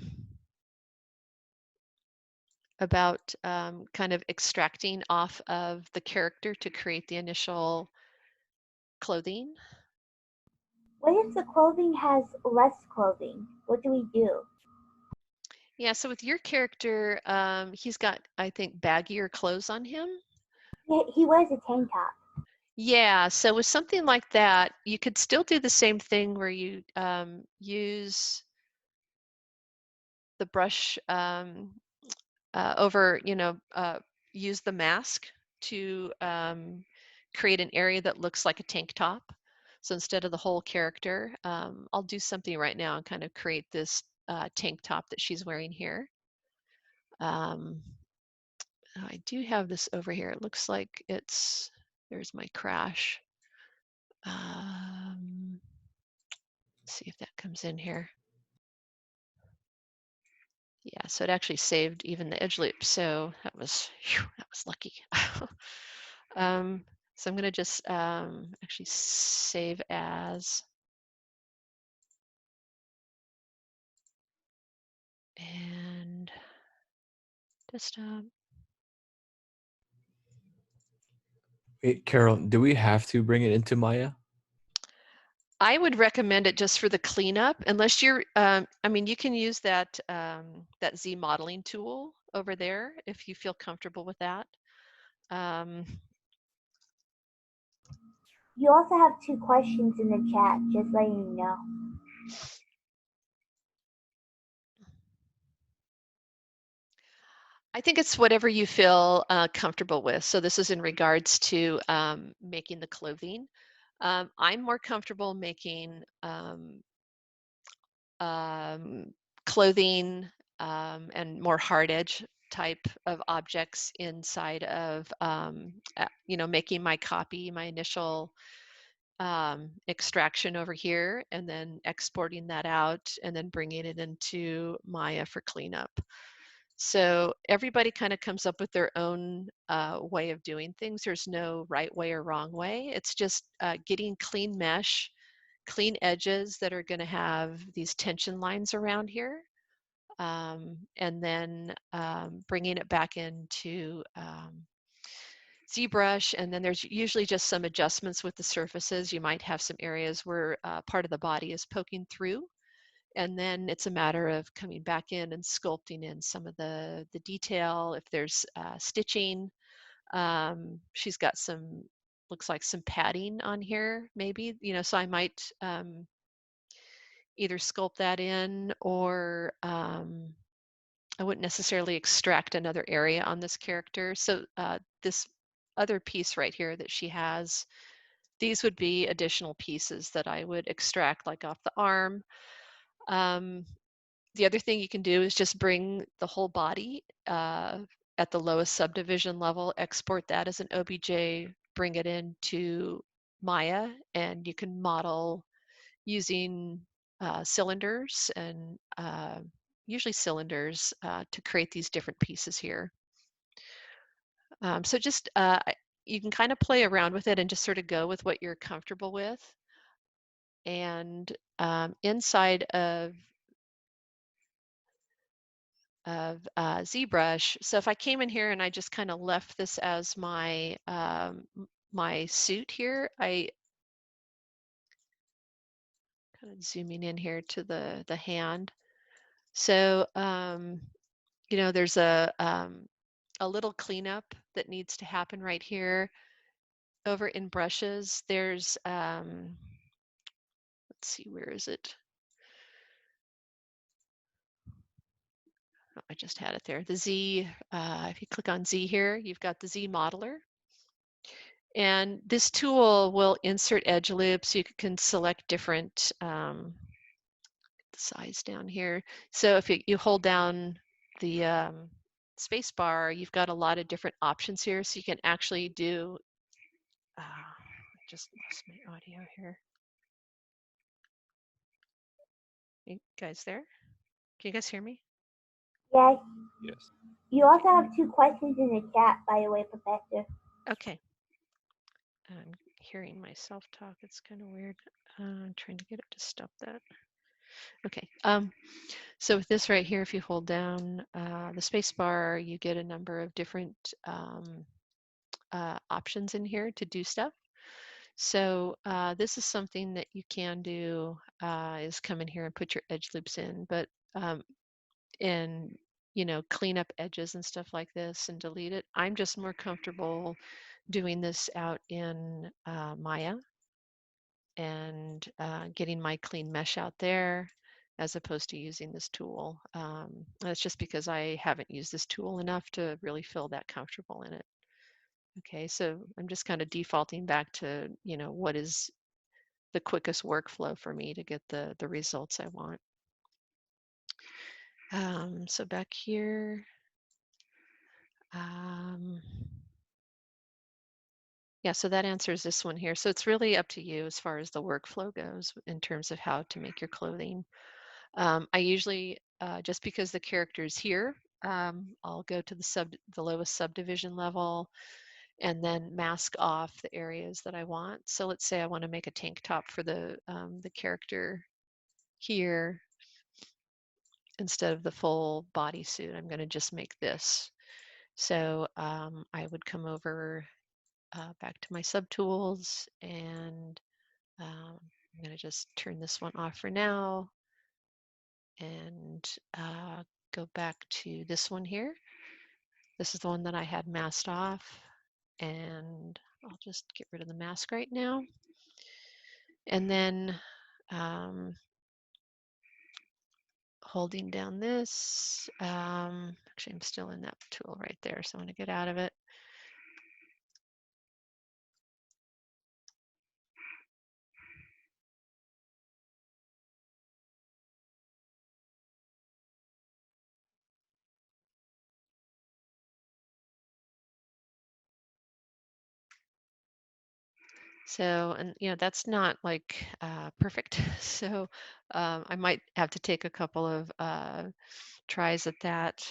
of extracting off of the character to create the initial clothing? What if the clothing has less clothing? What do we do? Yeah, so with your character, he's got, I think, baggier clothes on him. He wears a tank top. Yeah, so with something like that, you could still do the same thing where you use the brush over, use the mask to create an area that looks like a tank top. So instead of the whole character, I'll do something right now and kind of create this tank top that she's wearing here. I do have this over here. It looks like there's my crash. See if that comes in here. Yeah, so it actually saved even the edge loop. So that was lucky. So I'm going to just actually save as. And desktop. Wait, Carol, do we have to bring it into Maya? I would recommend it just for the cleanup, unless you're, I mean, you can use that, that Z modeling tool over there if you feel comfortable with that. You also have 2 questions in the chat, just letting you know. I think it's whatever you feel comfortable with. So this is in regards to making the clothing. I'm more comfortable making clothing and more hard edge type of objects inside of, making my copy, my initial extraction over here, and then exporting that out and then bringing it into Maya for cleanup. So everybody kind of comes up with their own way of doing things. There's no right way or wrong way. It's just getting clean mesh, clean edges that are going to have these tension lines around here, and then bringing it back into ZBrush. And then there's usually just some adjustments with the surfaces. You might have some areas where part of the body is poking through. And then it's a matter of coming back in and sculpting in some of the detail. If there's stitching, she's got some, looks like some padding on here maybe, so I might either sculpt that in, or I wouldn't necessarily extract another area on this character. So this other piece right here that she has, these would be additional pieces that I would extract, like off the arm. The other thing you can do is just bring the whole body at the lowest subdivision level, export that as an OBJ, bring it into Maya, and you can model using cylinders and usually cylinders to create these different pieces here. So just you can kind of play around with it and just sort of go with what you're comfortable with. And inside of ZBrush, so if I came in here and I just kind of left this as my my suit here, I kind of zooming in here to the hand. So you know, there's a little cleanup that needs to happen right here. Over in brushes, there's let's see, where is it? Oh, I just had it there. The Z, if you click on Z here, you've got the Z modeler. And this tool will insert edge loops. You can select different size down here. So if you hold down the space bar, you've got a lot of different options here. So you can actually do, I just lost my audio here. You guys there? Can you guys hear me? Yes. Yes. You also have 2 questions in the chat, by the way, Professor. Okay. I'm hearing myself talk. It's kind of weird. I'm trying to get it to stop that. Okay. So with this right here, if you hold down the space bar, you get a number of different options in here to do stuff. So this is something that you can do is come in here and put your edge loops in, but and you know, clean up edges and stuff like this and delete it. I'm just more comfortable doing this out in Maya and getting my clean mesh out there as opposed to using this tool. That's just because I haven't used this tool enough to really feel that comfortable in it. Okay, so I'm just kind of defaulting back to, you know, what is the quickest workflow for me to get the results I want. So back here, yeah, so that answers this one here. So it's really up to you as far as the workflow goes in terms of how to make your clothing. I usually, just because the character is here, I'll go to the lowest subdivision level and then mask off the areas that I want. So let's say I want to make a tank top for the character here instead of the full bodysuit. I'm going to just make this. So I would come over back to my subtools and I'm going to just turn this one off for now and go back to this one here. This is the one that I had masked off, and I'll just get rid of the mask right now. And then holding down this, actually I'm still in that tool right there, so I'm going to get out of it. So, and you know, that's not like perfect. So I might have to take a couple of tries at that.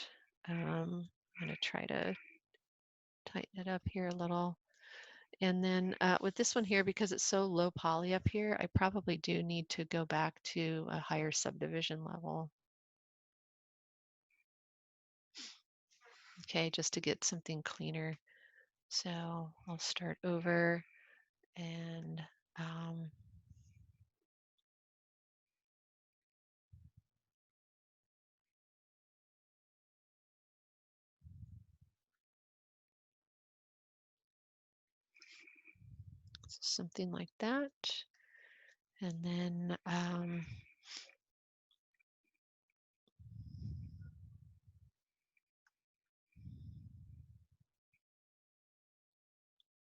I'm going to try to tighten it up here a little. And then with this one here, because it's so low poly up here, I probably do need to go back to a higher subdivision level. Okay, just to get something cleaner. So I'll start over and something like that. And then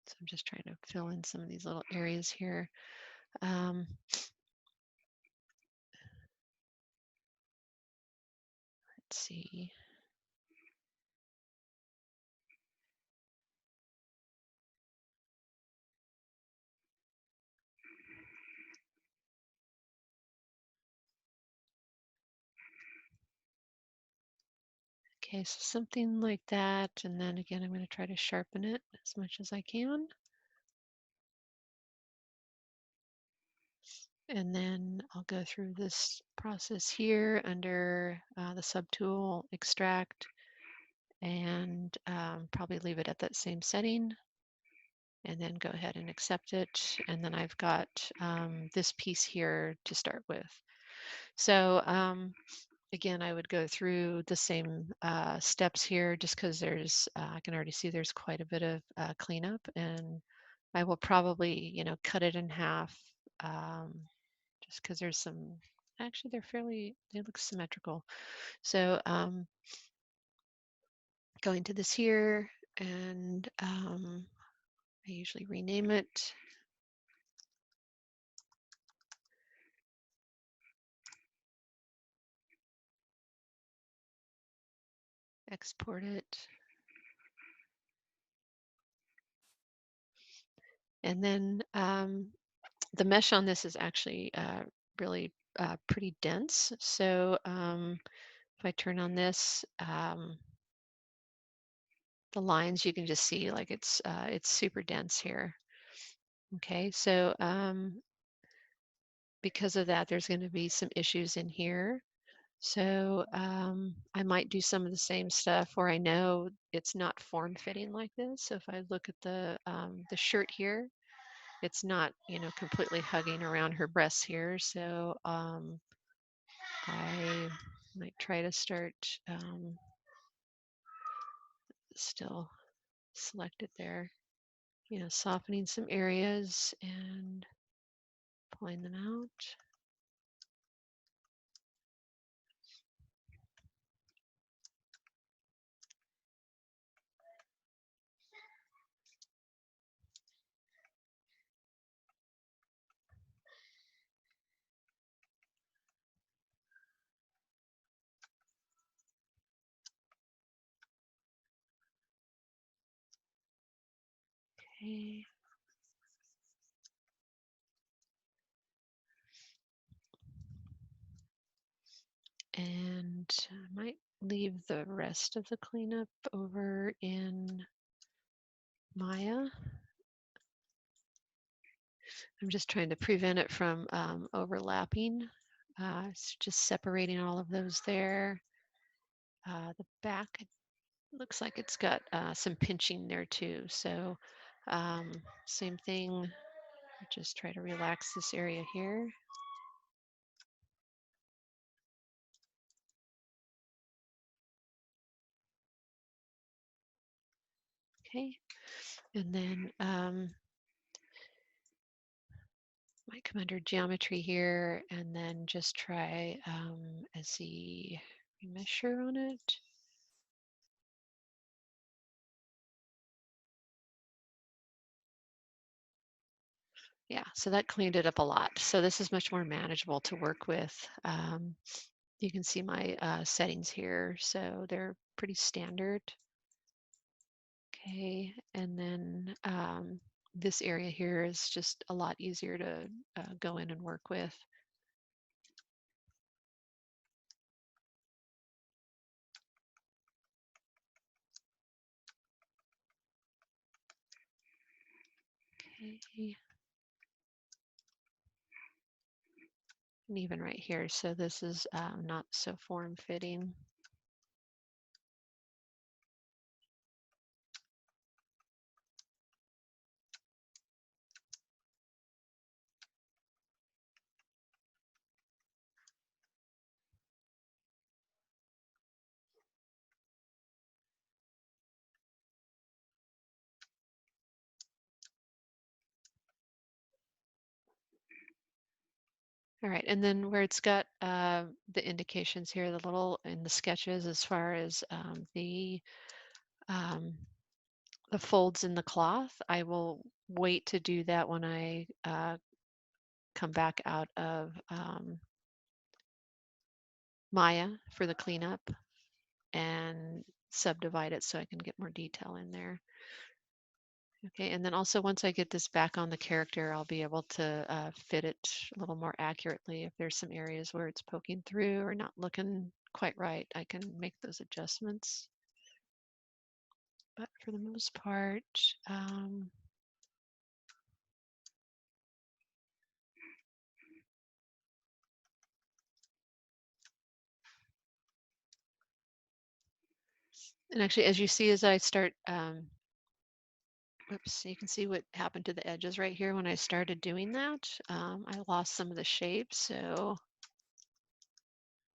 so I'm just trying to fill in some of these little areas here. Let's see. Okay, so something like that. And then again, I'm going to try to sharpen it as much as I can. And then I'll go through this process here under the subtool extract and probably leave it at that same setting and then go ahead and accept it. And then I've got this piece here to start with. So again, I would go through the same steps here just because there's, I can already see there's quite a bit of cleanup, and I will probably, cut it in half just because there's some, actually they look symmetrical. So going to this here, and I usually rename it. Export it. And then the mesh on this is actually really pretty dense. So if I turn on this, the lines, you can just see like it's super dense here. Okay, so because of that, there's going to be some issues in here. So I might do some of the same stuff where I know it's not form fitting like this. So if I look at the shirt here, it's not, completely hugging around her breasts here. So I might try to start still select it there, softening some areas and pulling them out. Okay. And I might leave the rest of the cleanup over in Maya. I'm just trying to prevent it from overlapping. It's just separating all of those there. The back looks like it's got some pinching there too. So same thing, just try to relax this area here. Okay, and then might come under geometry here and then just try a Z remesher on it. Yeah, so that cleaned it up a lot. So this is much more manageable to work with. You can see my settings here, so they're pretty standard. Okay, and then this area here is just a lot easier to go in and work with. Okay. And even right here, so this is not so form fitting. All right, and then where it's got the indications here, the little in the sketches as far as the folds in the cloth, I will wait to do that when I come back out of Maya for the cleanup and subdivide it so I can get more detail in there. Okay, and then also once I get this back on the character, I'll be able to fit it a little more accurately. If there's some areas where it's poking through or not looking quite right, I can make those adjustments. But for the most part, and actually, as you see, as I start, oops, you can see what happened to the edges right here when I started doing that. I lost some of the shape, so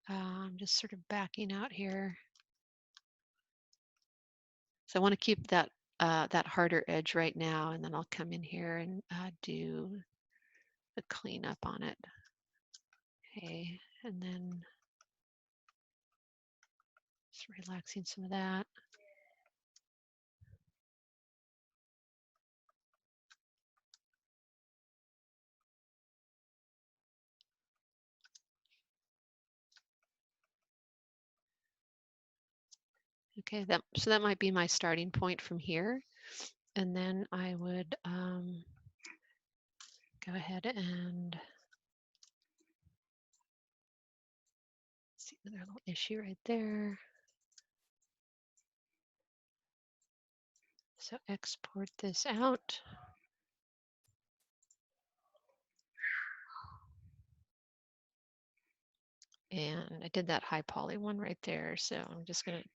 I'm just sort of backing out here. So I want to keep that that harder edge right now, and then I'll come in here and do the cleanup on it. Okay, and then just relaxing some of that. Okay, so that might be my starting point from here. And then I would go ahead and see another little issue right there. So export this out. And I did that high poly one right there. So I'm just going to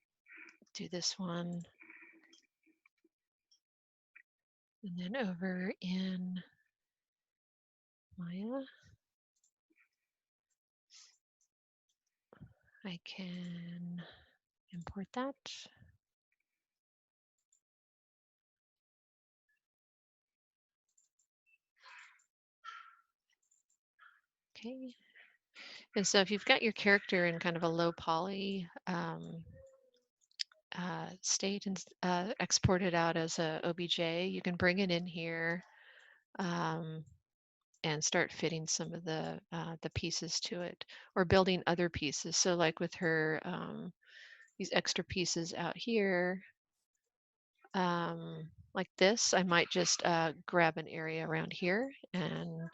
do this one. And then over in Maya, I can import that. Okay. And so if you've got your character in kind of a low poly state and export it out as a OBJ, you can bring it in here and start fitting some of the pieces to it, or building other pieces. So like with her, these extra pieces out here, like this, I might just grab an area around here and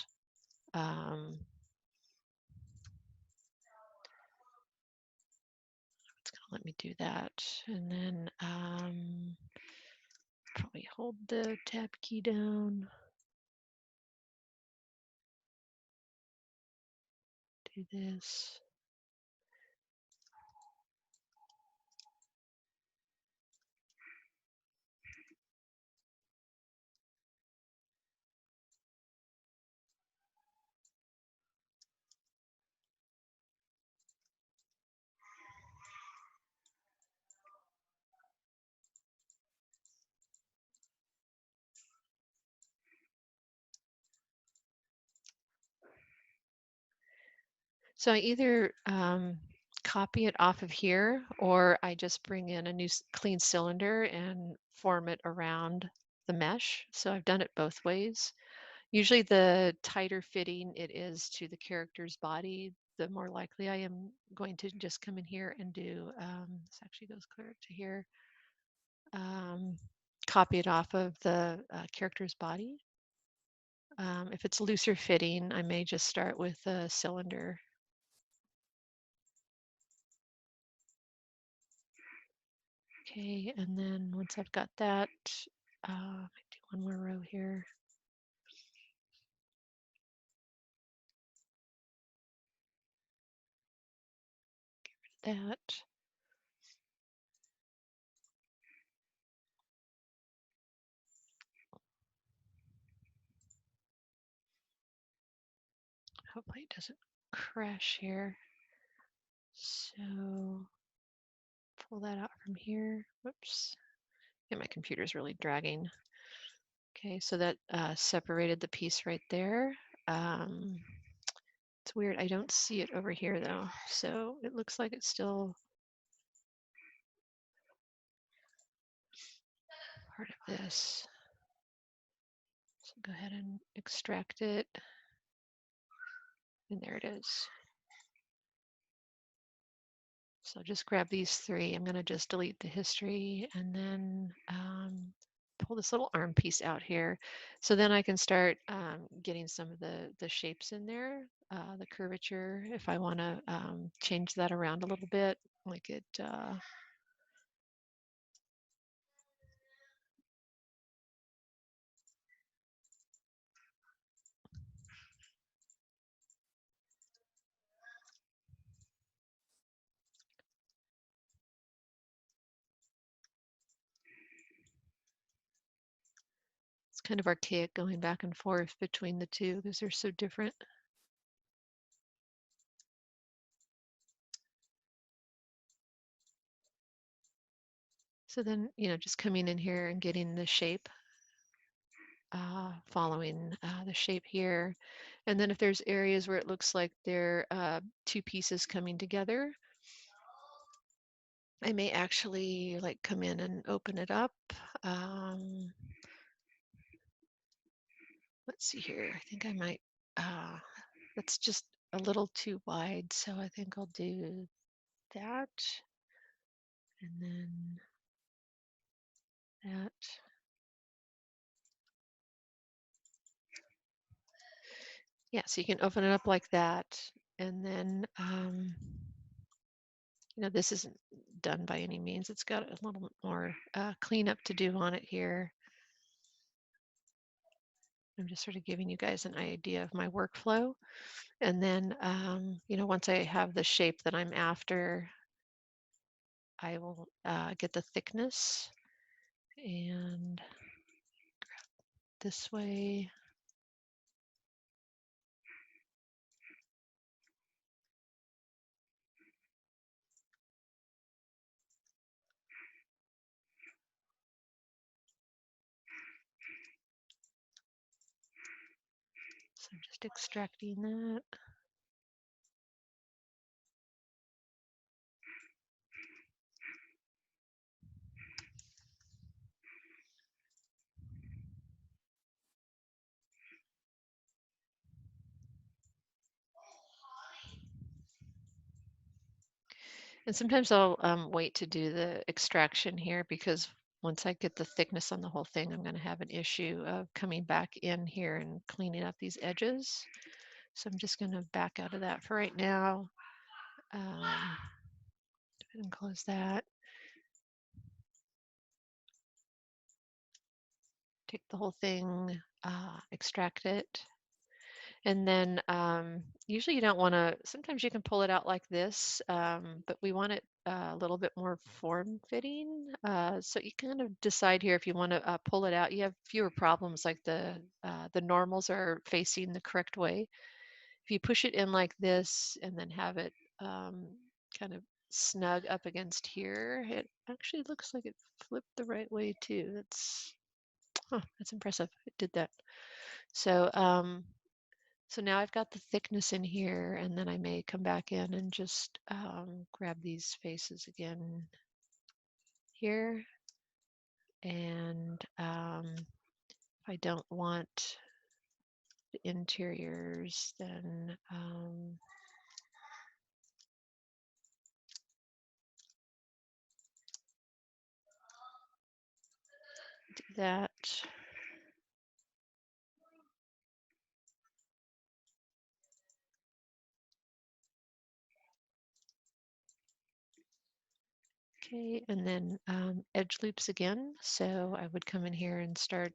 it's gonna let me do that. And then probably hold the tab key down. Do this. So I either copy it off of here, or I just bring in a new clean cylinder and form it around the mesh. So I've done it both ways. Usually the tighter fitting it is to the character's body, the more likely I am going to just come in here and do, this actually goes clear to here, copy it off of the character's body. If it's looser fitting, I may just start with a cylinder. Okay, and then once I've got that, I might do one more row here. Get rid of that. Hopefully it doesn't crash here. So pull that out from here. Whoops. Yeah, my computer's really dragging. Okay, so that separated the piece right there. It's weird, I don't see it over here though. So it looks like it's still part of this. So go ahead and extract it. And there it is. So just grab these three. I'm going to just delete the history and then pull this little arm piece out here. So then I can start getting some of the shapes in there, the curvature, if I want to change that around a little bit, like it. It's kind of archaic going back and forth between the two because they're so different. So then, just coming in here and getting the shape, following the shape here. And then if there's areas where it looks like they're two pieces coming together, I may actually like come in and open it up. Let's see here. I think I might, that's just a little too wide. So I think I'll do that. And then that. Yeah, so you can open it up like that. And then, this isn't done by any means. It's got a little more cleanup to do on it here. I'm just sort of giving you guys an idea of my workflow. And then, once I have the shape that I'm after, I will get the thickness and this way. So I'm just extracting that. And sometimes I'll wait to do the extraction here because once I get the thickness on the whole thing, I'm going to have an issue of coming back in here and cleaning up these edges. So I'm just going to back out of that for right now. Go ahead and close that. Take the whole thing, extract it. And then usually you don't want to, sometimes you can pull it out like this, but we want it a little bit more form fitting. So you kind of decide here if you want to pull it out. You have fewer problems like the normals are facing the correct way. If you push it in like this and then have it kind of snug up against here, it actually looks like it flipped the right way too. That's impressive. It did that. So so now I've got the thickness in here, and then I may come back in and just grab these faces again here. And if I don't want the interiors, then do that. Okay, and then edge loops again. So I would come in here and start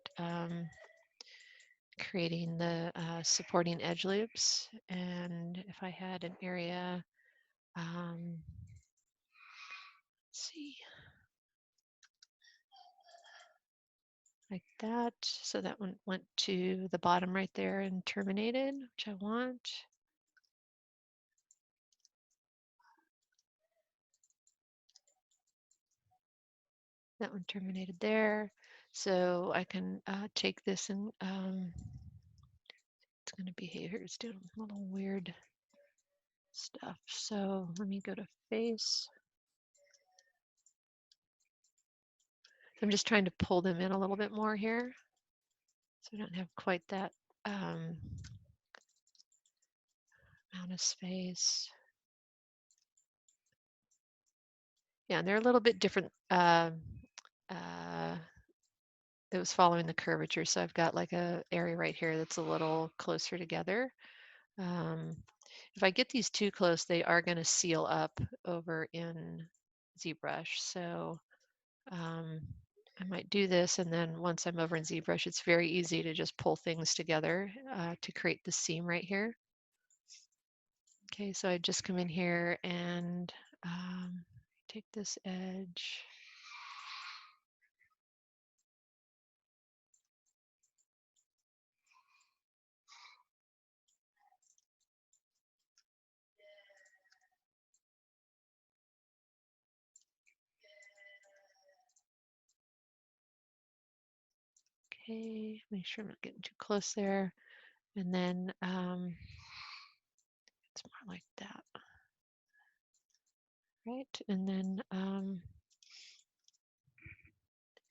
creating the supporting edge loops. And if I had an area, let's see, like that. So that one went to the bottom right there and terminated, which I want. That one terminated there. So I can take this and it's going to behave here. It's doing a little weird stuff. So let me go to face. I'm just trying to pull them in a little bit more here. So I don't have quite that amount of space. Yeah, they're a little bit different it was following the curvature. So I've got like a area right here that's a little closer together. If I get these too close, they are going to seal up over in ZBrush. So I might do this, and then once I'm over in ZBrush, it's very easy to just pull things together to create the seam right here. Okay, so I just come in here and take this edge. Okay, make sure I'm not getting too close there. And then it's more like that, right? And then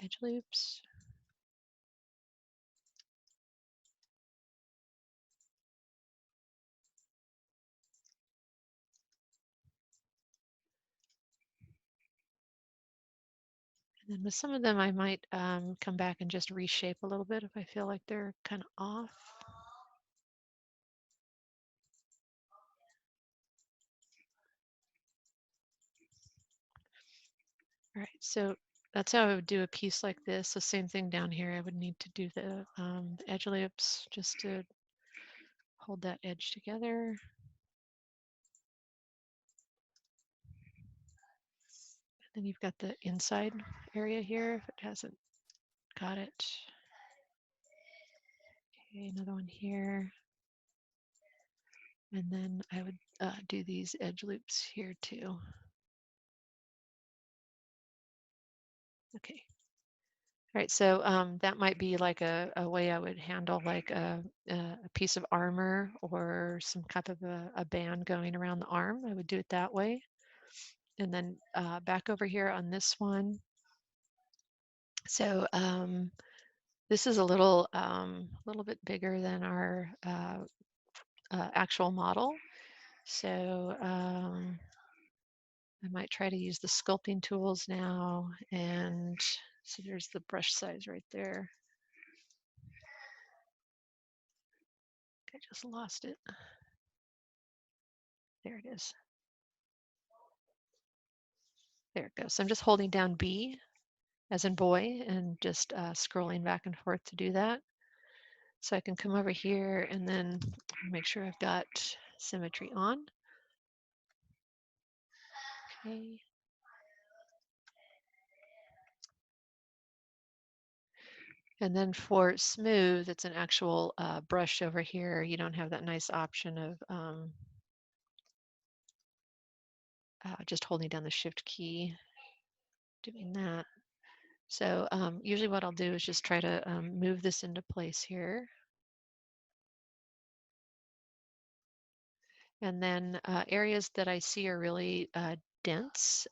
edge loops. And then with some of them, I might come back and just reshape a little bit if I feel like they're kind of off. All right, so that's how I would do a piece like this. So same thing down here. I would need to do the edge loops just to hold that edge together. Then you've got the inside area here if it hasn't got it. Okay, another one here. And then I would do these edge loops here too. Okay. All right, so that might be like a way I would handle like a piece of armor or some type of a band going around the arm. I would do it that way. And then back over here on this one. So this is a little bit bigger than our actual model. So I might try to use the sculpting tools now. And so there's the brush size right there. I just lost it. There it is. There it goes. So I'm just holding down B as in boy and just scrolling back and forth to do that. So I can come over here and then make sure I've got symmetry on. Okay. And then for smooth, it's an actual brush over here. You don't have that nice option of just holding down the shift key, doing that. So usually what I'll do is just try to move this into place here. And then areas that I see are really dense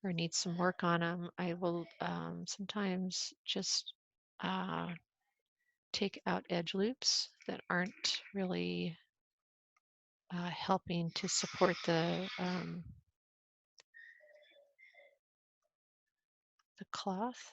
or need some work on them, I will sometimes just take out edge loops that aren't really helping to support the cloth.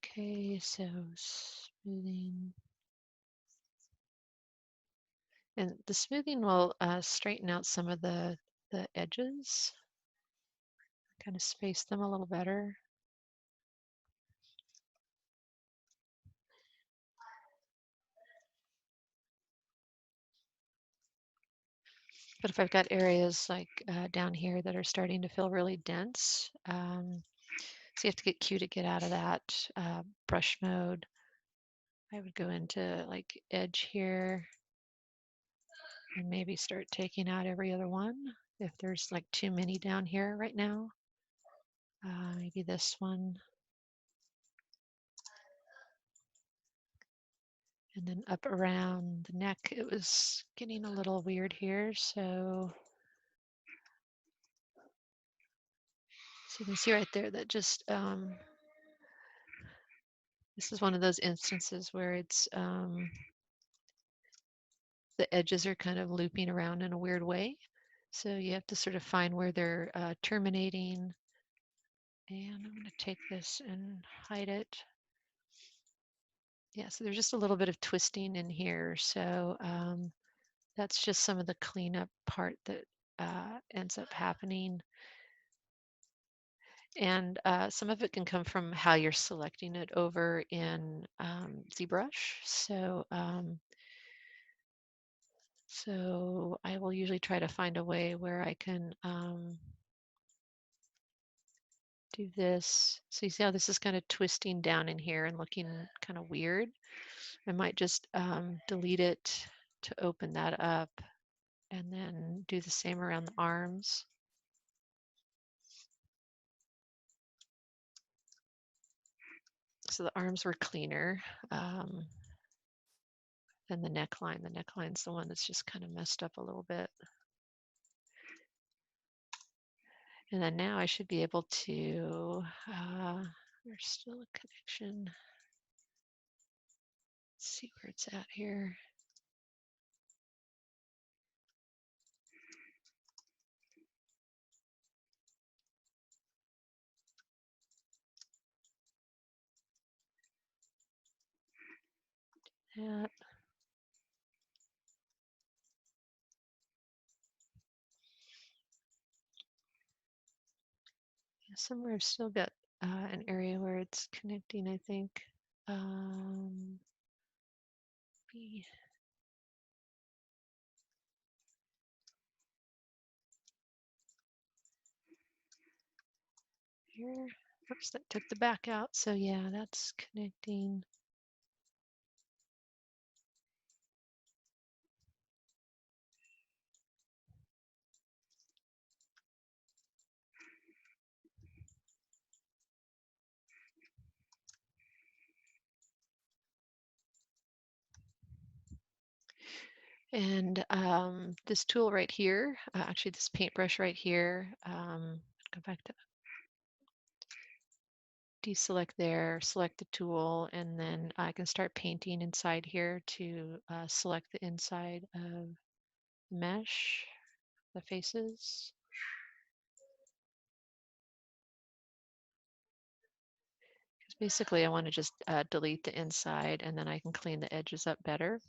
Okay, so smoothing. And the smoothing will straighten out some of the edges, kind of space them a little better. But if I've got areas like down here that are starting to feel really dense, so you have to get Q to get out of that brush mode. I would go into like edge here and maybe start taking out every other one if there's like too many down here right now. Maybe this one. And then up around the neck, it was getting a little weird here. So you can see right there that just, this is one of those instances where it's, the edges are kind of looping around in a weird way. So you have to sort of find where they're terminating. And I'm going to take this and hide it. Yeah, so there's just a little bit of twisting in here. So that's just some of the cleanup part that ends up happening. And some of it can come from how you're selecting it over in ZBrush. So I will usually try to find a way where I can do this. So you see how this is kind of twisting down in here and looking kind of weird. I might just delete it to open that up and then do the same around the arms. So the arms were cleaner than the neckline. The neckline's the one that's just kind of messed up a little bit. And then now I should be able to, there's still a connection. Let's see where it's at here. That. Yeah, somewhere I've still got an area where it's connecting, I think. B. Here. Oops, that took the back out. So yeah, that's connecting. And this tool right here, actually this paintbrush right here, go back to deselect there, select the tool, and then I can start painting inside here to select the inside of the mesh, the faces. Because basically I want to just delete the inside and then I can clean the edges up better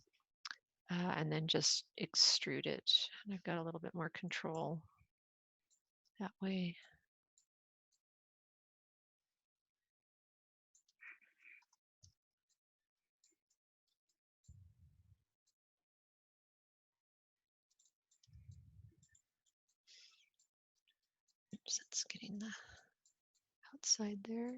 and then just extrude it. And I've got a little bit more control that way. Oops, that's getting the outside there.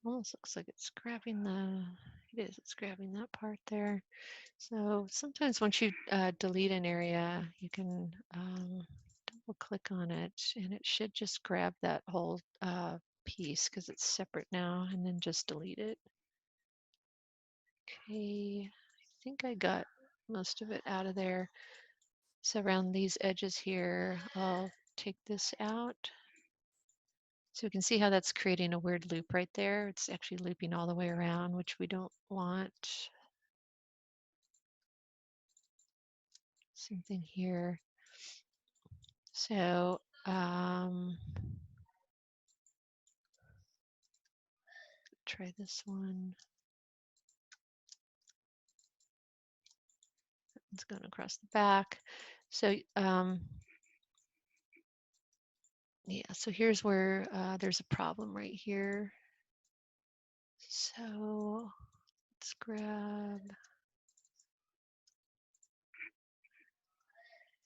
Almost looks like it's grabbing it's grabbing that part there. So sometimes once you delete an area, you can double click on it and it should just grab that whole piece because it's separate now and then just delete it. Okay, I think I got most of it out of there. So around these edges here, I'll take this out. So you can see how that's creating a weird loop right there. It's actually looping all the way around, which we don't want. Same thing here. So try this one. It's going across the back. So yeah, so here's where there's a problem right here. So let's grab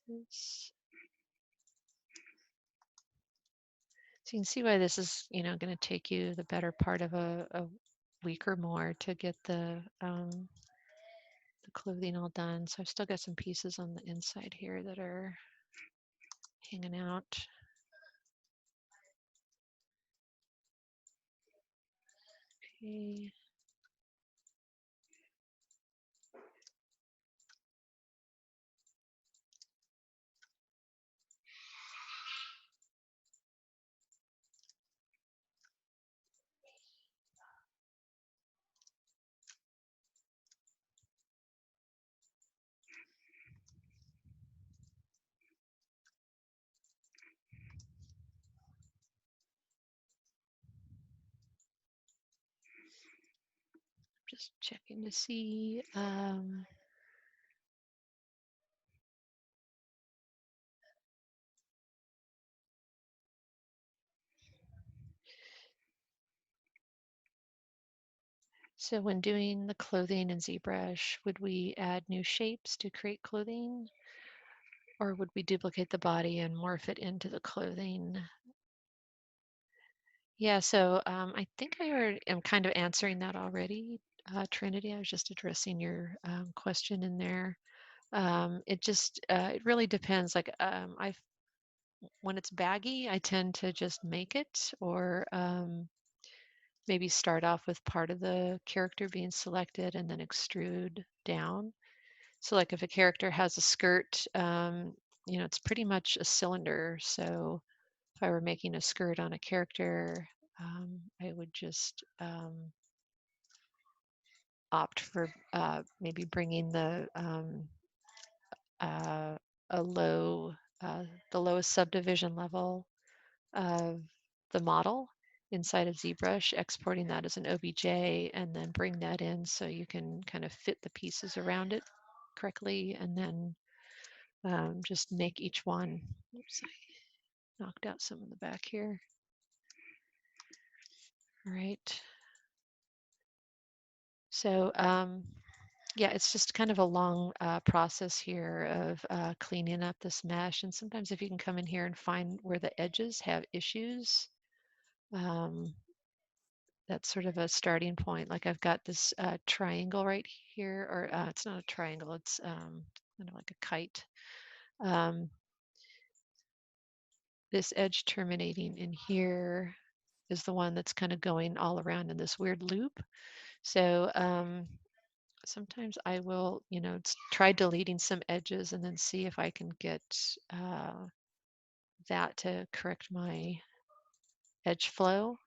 this. So you can see why this is, going to take you the better part of a week or more to get the clothing all done. So I've still got some pieces on the inside here that are hanging out. Okay. Just checking to see. So when doing the clothing in ZBrush, would we add new shapes to create clothing? Or would we duplicate the body and morph it into the clothing? Yeah, so I think I already am kind of answering that already, Trinity. I was just addressing your question in there. It really depends. Like when it's baggy, I tend to just make it, or maybe start off with part of the character being selected and then extrude down. So like if a character has a skirt, it's pretty much a cylinder. So if I were making a skirt on a character, I would just opt for maybe bringing uh, a low, the lowest subdivision level of the model inside of ZBrush, exporting that as an OBJ, and then bring that in so you can kind of fit the pieces around it correctly, and then just make each one. Oops, I knocked out some in the back here. All right. So yeah, it's just kind of a long process here of cleaning up this mesh. And sometimes if you can come in here and find where the edges have issues, um, that's sort of a starting point. Like I've got this triangle right here, or it's not a triangle, it's kind of like a kite. This edge terminating in here is the one that's kind of going all around in this weird loop. So sometimes I will, try deleting some edges and then see if I can get that to correct my edge flow,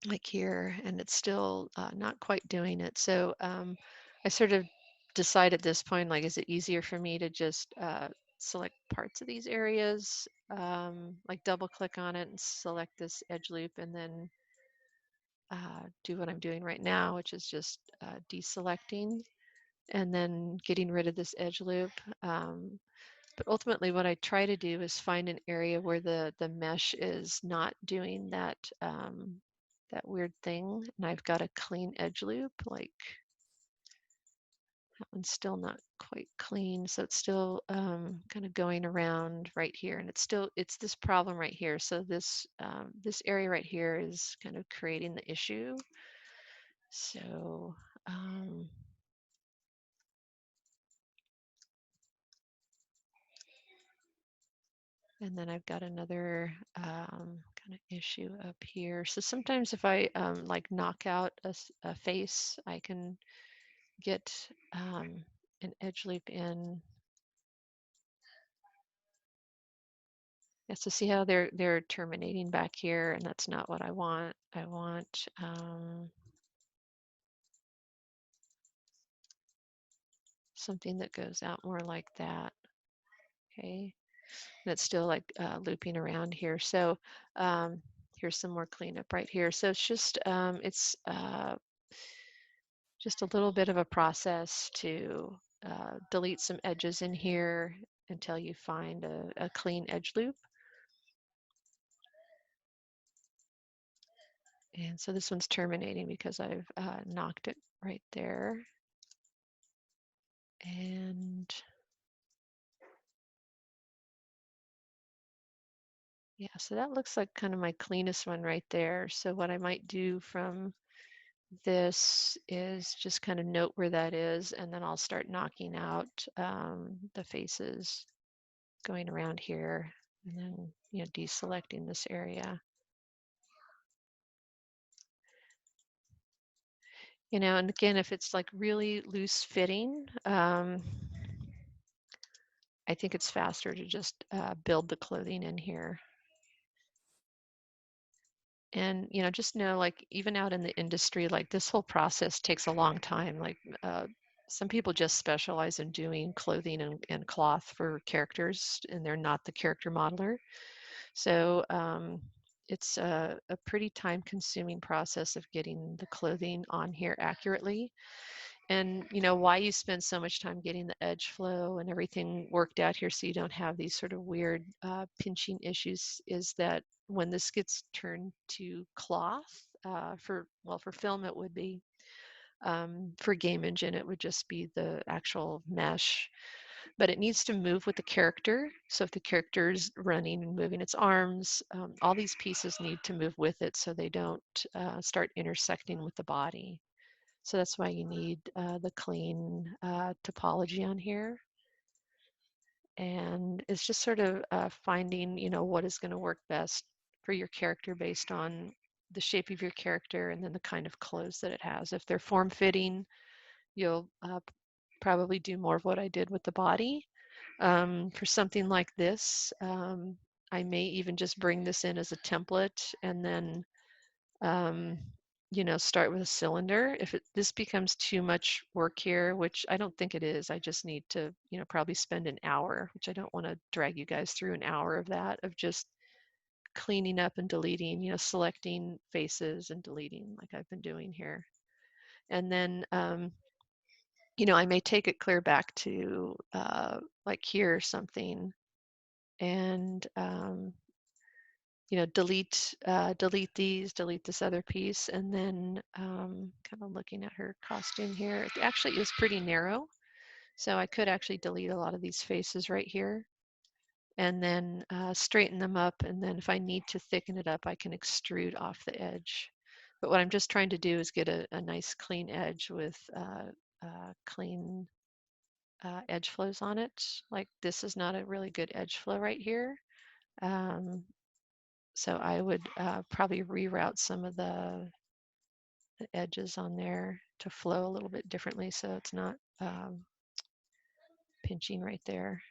like here, and it's still not quite doing it. So I sort of decide at this point, like, is it easier for me to just select parts of these areas, like double click on it and select this edge loop, and then do what I'm doing right now, which is just deselecting and then getting rid of this edge loop. But ultimately what I try to do is find an area where the mesh is not doing that weird thing. And I've got a clean edge loop, like that one's still not quite clean. So it's still kind of going around right here. And it's this problem right here. So this area right here is kind of creating the issue. So and then I've got another kind of issue up here. So sometimes if I like knock out a face, I can get an edge loop in. Yeah, so see how they're terminating back here, and that's not what I want. I want something that goes out more like that. Okay, and it's still like looping around here. So here's some more cleanup right here. So it's just just a little bit of a process to delete some edges in here until you find a clean edge loop. And so this one's terminating because I've knocked it right there. And Yeah, so that looks like kind of my cleanest one right there. So what I might do from this is just kind of note where that is, and then I'll start knocking out the faces going around here, and then, you know, deselecting this area. You know, and again, if it's like really loose fitting, I think it's faster to just build the clothing in here. And, you know, just know, like, even out in the industry, like, this whole process takes a long time. Like, some people just specialize in doing clothing and cloth for characters, and they're not the character modeler. So it's a pretty time-consuming process of getting the clothing on here accurately. And, you know, why you spend so much time getting the edge flow and everything worked out here so you don't have these sort of weird pinching issues is that when this gets turned to cloth, for film it would be, for game engine it would just be the actual mesh, but it needs to move with the character. So if the character's running and moving its arms, all these pieces need to move with it so they don't start intersecting with the body. So that's why you need the clean topology on here. And it's just sort of finding, you know, what is going to work best for your character based on the shape of your character and then the kind of clothes that it has. If they're form-fitting, you'll probably do more of what I did with the body. For something like this, I may even just bring this in as a template and then um, you know, start with a cylinder. If this becomes too much work here, which I don't think it is, I just need to, you know, probably spend an hour, which I don't want to drag you guys through an hour of that, of just cleaning up and deleting, you know, selecting faces and deleting like I've been doing here. And then, you know, I may take it clear back to like here or something and you know, delete these, delete this other piece, and then kind of looking at her costume here. It actually is pretty narrow, so I could actually delete a lot of these faces right here, and then straighten them up, and then if I need to thicken it up, I can extrude off the edge. But what I'm just trying to do is get a nice clean edge with clean edge flows on it. Like this is not a really good edge flow right here. Um, So I would probably reroute some of the edges on there to flow a little bit differently so it's not pinching right there.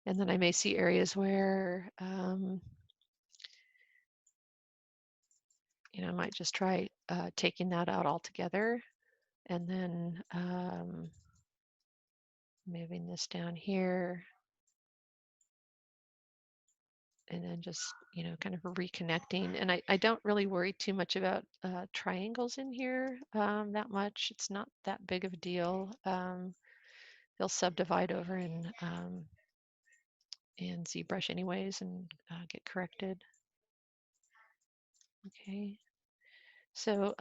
And then I may see areas where, you know, I might just try taking that out altogether and then moving this down here and then just, you know, kind of reconnecting. And I don't really worry too much about triangles in here that much. It's not that big of a deal. They'll subdivide over in ZBrush anyways and get corrected. Okay, so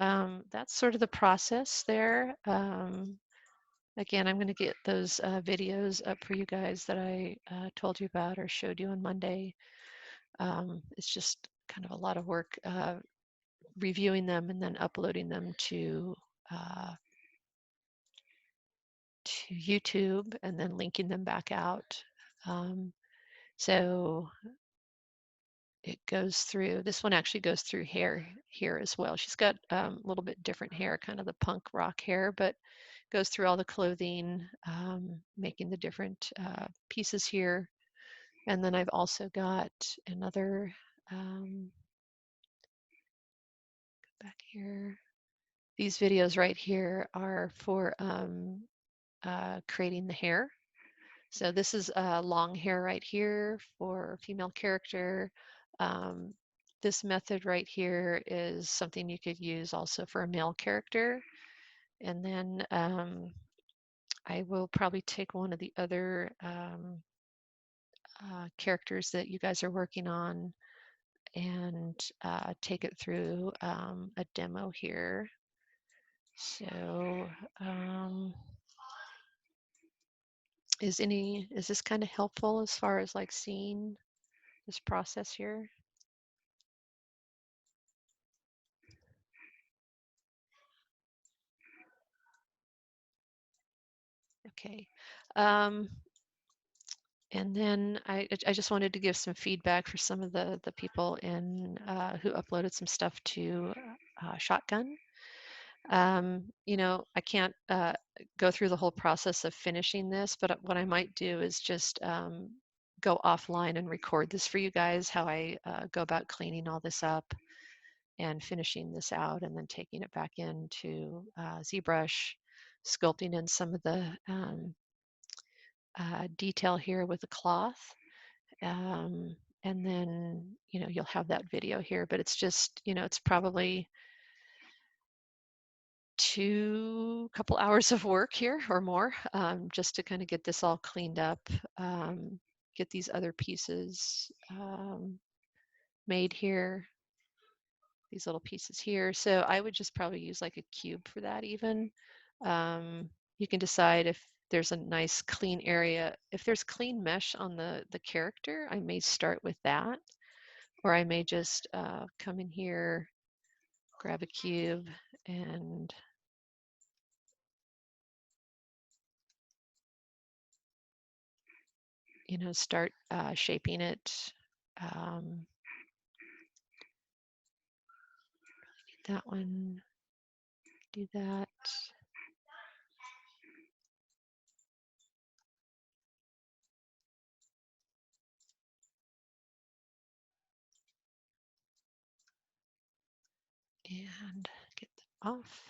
that's sort of the process there. Again, I'm going to get those videos up for you guys that I told you about or showed you on Monday. It's just kind of a lot of work reviewing them and then uploading them to YouTube and then linking them back out. So it goes through, this one actually goes through hair here as well. She's got a little bit different hair, kind of the punk rock hair, but goes through all the clothing, making the different pieces here. And then I've also got another, back here. These videos right here are for creating the hair. So this is long hair right here for female character. Um, this method right here is something you could use also for a male character. And then I will probably take one of the other characters that you guys are working on and take it through a demo here. So is this kind of helpful as far as like seeing this process here. Okay. And then I just wanted to give some feedback for some of the people in who uploaded some stuff to Shotgun. You know, I can't go through the whole process of finishing this, but what I might do is just go offline and record this for you guys, how I go about cleaning all this up and finishing this out and then taking it back into ZBrush, sculpting in some of the detail here with the cloth. And then, you know, you'll have that video here, but it's just, you know, it's probably couple hours of work here or more, just to kind of get this all cleaned up, get these other pieces made here, these little pieces here. So I would just probably use like a cube for that even. You can decide if there's a nice clean area. If there's clean mesh on the character, I may start with that, or I may just come in here, grab a cube, and you know, start shaping it. That one, do that. And get them off.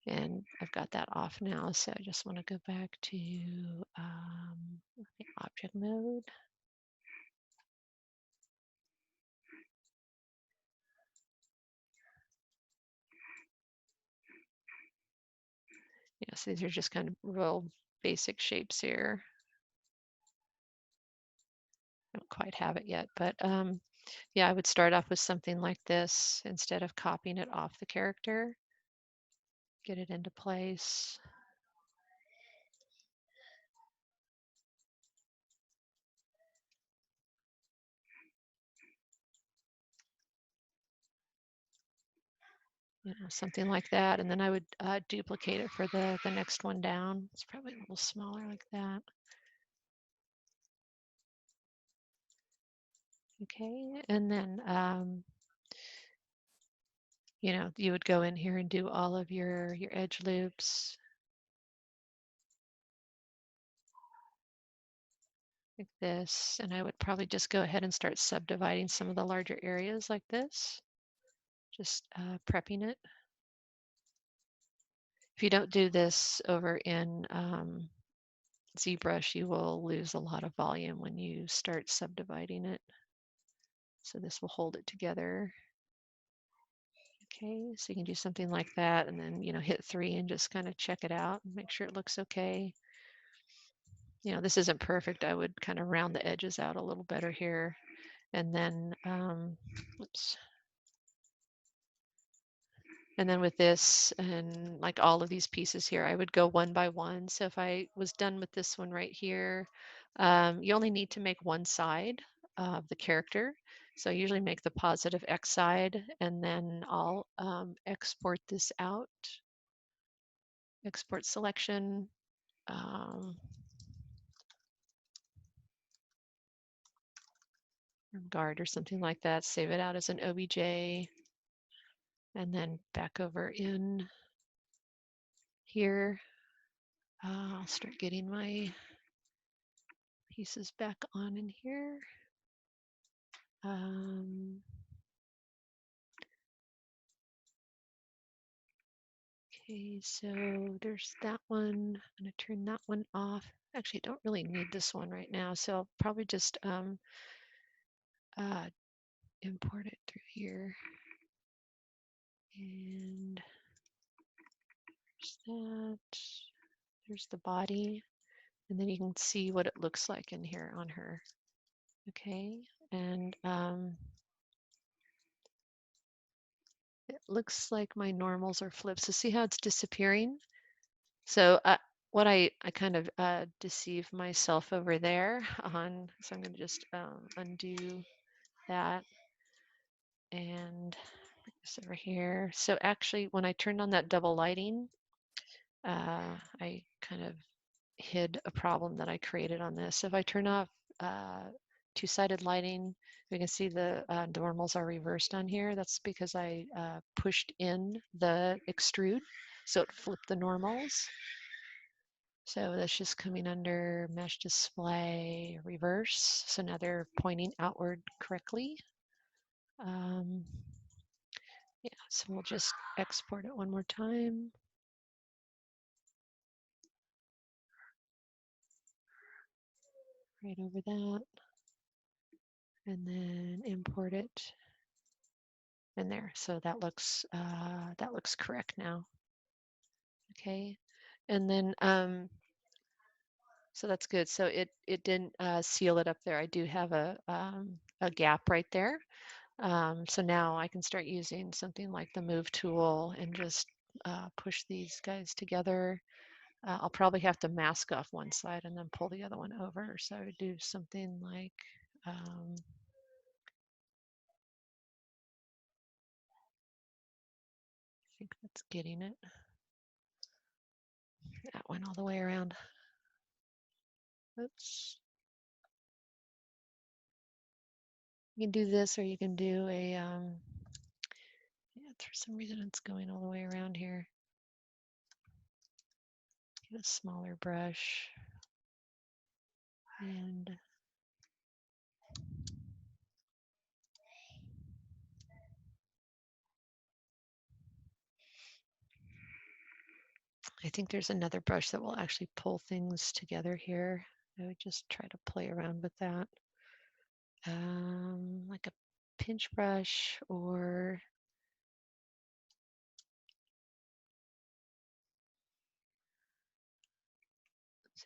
And I've got that off now, so I just want to go back to the object mode. Yeah, so these are just kind of real basic shapes here. I don't quite have it yet, but yeah, I would start off with something like this instead of copying it off the character. Get it into place. You know, something like that, and then I would duplicate it for the next one down. It's probably a little smaller like that. Okay, and then you know, you would go in here and do all of your edge loops like this, and I would probably just go ahead and start subdividing some of the larger areas like this, just prepping it. If you don't do this over in ZBrush, you will lose a lot of volume when you start subdividing it. So this will hold it together. Okay, so you can do something like that and then, you know, hit 3 and just kind of check it out and make sure it looks okay. You know, this isn't perfect. I would kind of round the edges out a little better here. And then, oops. And then with this and like all of these pieces here, I would go one by one. So if I was done with this one right here, you only need to make one side of the character. So I usually make the positive X side, and then I'll export this out. Export selection. Guard or something like that. Save it out as an OBJ. And then back over in here. I'll start getting my pieces back on in here. Okay, so there's that one. I'm going to turn that one off. Actually, I don't really need this one right now, so I'll probably just import it through here. And there's that. There's the body. And then you can see what it looks like in here on her. Okay, and It looks like my normals are flipped. So see how it's disappearing? So what I kind of deceive myself over there on, so I'm going to just undo that and bring this over here. So actually, when I turned on that double lighting, I kind of hid a problem that I created on this. So if I turn off two-sided lighting, we can see the normals are reversed on here. That's because I pushed in the extrude, so it flipped the normals. So that's just coming under mesh display reverse. So now they're pointing outward correctly. Yeah, so we'll just export it one more time. Right over that. And then import it in there. So that looks correct now. Okay. And then so that's good. So it didn't seal it up there. I do have a gap right there. So now I can start using something like the move tool and just push these guys together. I'll probably have to mask off one side and then pull the other one over. So I would do something like I think that's getting it. That went all the way around. Oops. You can do this, or you can do a, yeah, for some reason it's going all the way around here. Get a smaller brush. And I think there's another brush that will actually pull things together here. I would just try to play around with that. Like a pinch brush or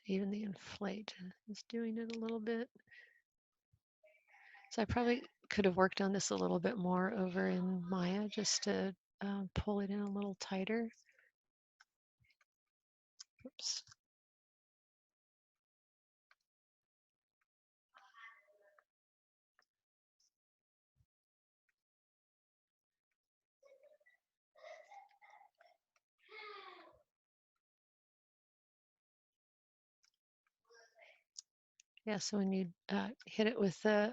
even the inflate is doing it a little bit. So I probably could have worked on this a little bit more over in Maya just to pull it in a little tighter. Oops. Yeah, so when you hit it with the,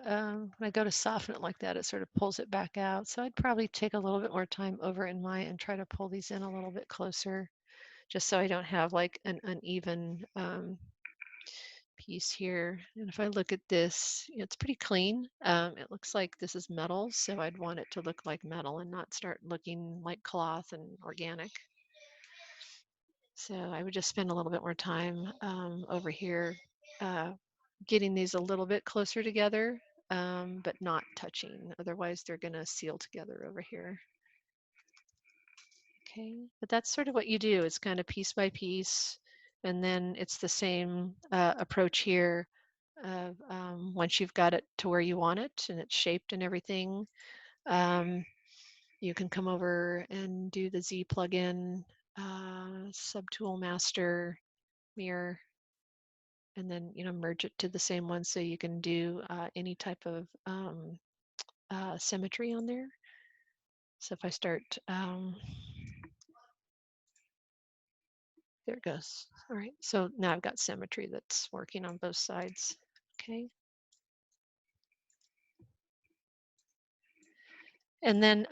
when I go to soften it like that, it sort of pulls it back out. So I'd probably take a little bit more time over in Maya and try to pull these in a little bit closer, just so I don't have like an uneven piece here. And if I look at this, it's pretty clean. It looks like this is metal, so I'd want it to look like metal and not start looking like cloth and organic. So I would just spend a little bit more time over here getting these a little bit closer together, but not touching. Otherwise, they're going to seal together over here. Okay, but that's sort of what you do. It's kind of piece by piece. And then it's the same approach here. Once you've got it to where you want it and it's shaped and everything, you can come over and do the Z plugin, subtool master, mirror, and then merge it to the same one so you can do any type of symmetry on there. So if I start, there it goes. All right, so now I've got symmetry that's working on both sides. Okay. And then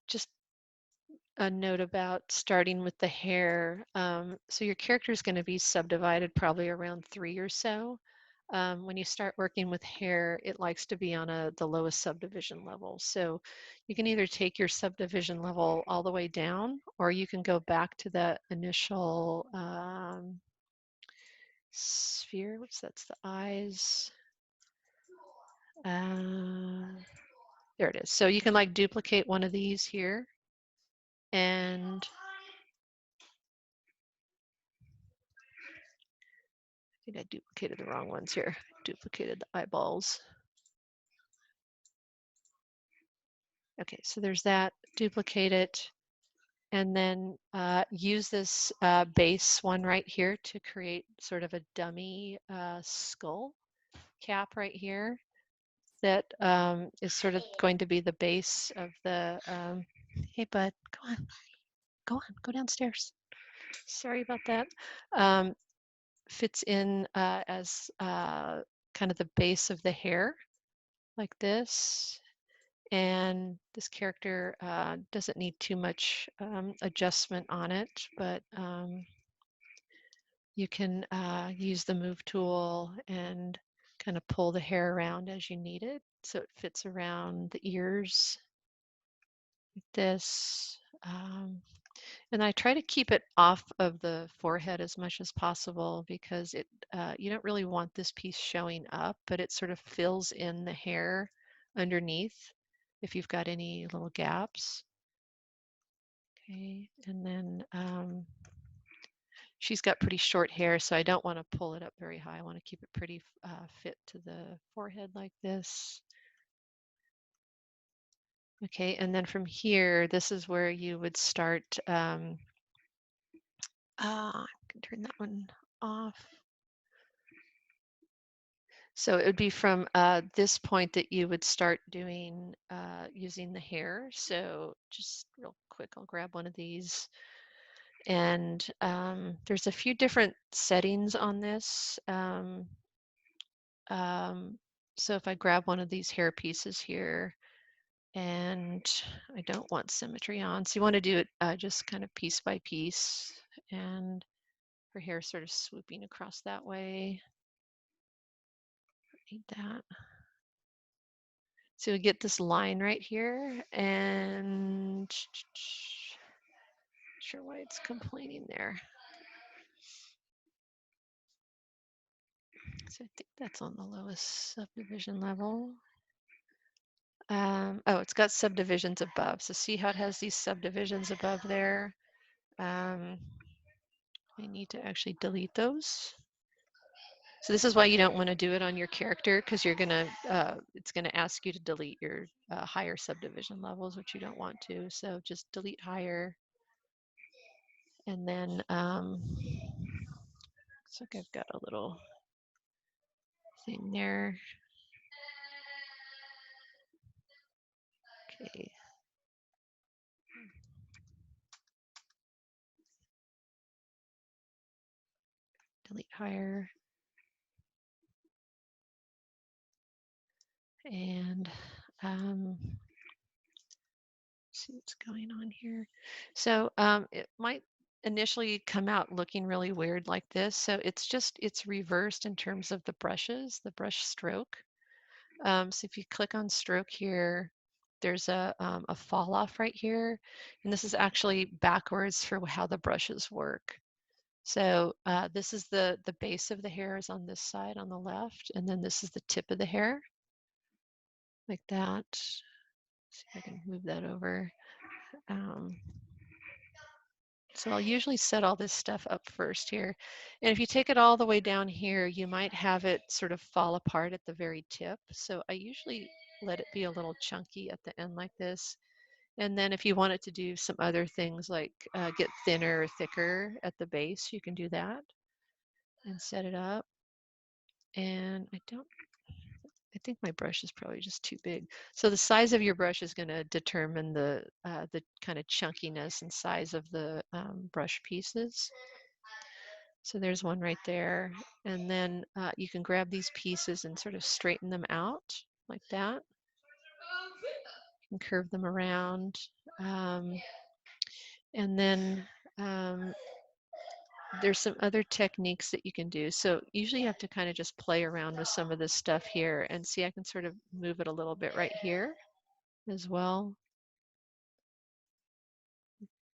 just a note about starting with the hair. So your character is going to be subdivided probably around 3 or so. When you start working with hair, it likes to be on the lowest subdivision level. So you can either take your subdivision level all the way down, or you can go back to the initial sphere. That's the eyes. There it is. So you can like duplicate one of these here, and I think I duplicated the wrong ones here. Duplicated the eyeballs. Okay, so there's that. Duplicate it, and then use this base one right here to create sort of a dummy skull cap right here that is sort of going to be the base of the, hey bud, go downstairs. Sorry about that. Fits in as kind of the base of the hair like this. And this character doesn't need too much adjustment on it, but you can use the move tool and kind of pull the hair around as you need it so it fits around the ears like this. And I try to keep it off of the forehead as much as possible because you don't really want this piece showing up, but it sort of fills in the hair underneath if you've got any little gaps. Okay, and then she's got pretty short hair, so I don't want to pull it up very high. I want to keep it pretty fit to the forehead like this. Okay, and then from here, this is where you would start. I can turn that one off. So it would be from this point that you would start doing using the hair. So just real quick, I'll grab one of these. And there's a few different settings on this. So if I grab one of these hair pieces here, and I don't want symmetry on, so you want to do it just kind of piece by piece, and her hair sort of swooping across that way. Need that. So we get this line right here, and not sure why it's complaining there. So I think that's on the lowest subdivision level. Oh, it's got subdivisions above. So see how it has these subdivisions above there? I need to actually delete those. So this is why you don't want to do it on your character, because you're gonna, it's gonna ask you to delete your higher subdivision levels, which you don't want to. So just delete higher, and then looks like I've got a little thing there. Okay. Delete higher. And see what's going on here. So it might initially come out looking really weird like this. So it's reversed in terms of the brushes, the brush stroke. So if you click on stroke here, there's a fall off right here. And this is actually backwards for how the brushes work. So this is the base of the hair is on this side on the left, and then this is the tip of the hair, like that. See if I can move that over. So I'll usually set all this stuff up first here. And if you take it all the way down here, you might have it sort of fall apart at the very tip. So I usually let it be a little chunky at the end like this. And then if you want it to do some other things like get thinner or thicker at the base, you can do that and set it up. And I think my brush is probably just too big. So the size of your brush is going to determine the kind of chunkiness and size of the brush pieces. So there's one right there. And then you can grab these pieces and sort of straighten them out like that. You can curve them around. And then there's some other techniques that you can do. So usually you have to kind of just play around with some of this stuff here, and see, I can sort of move it a little bit right here as well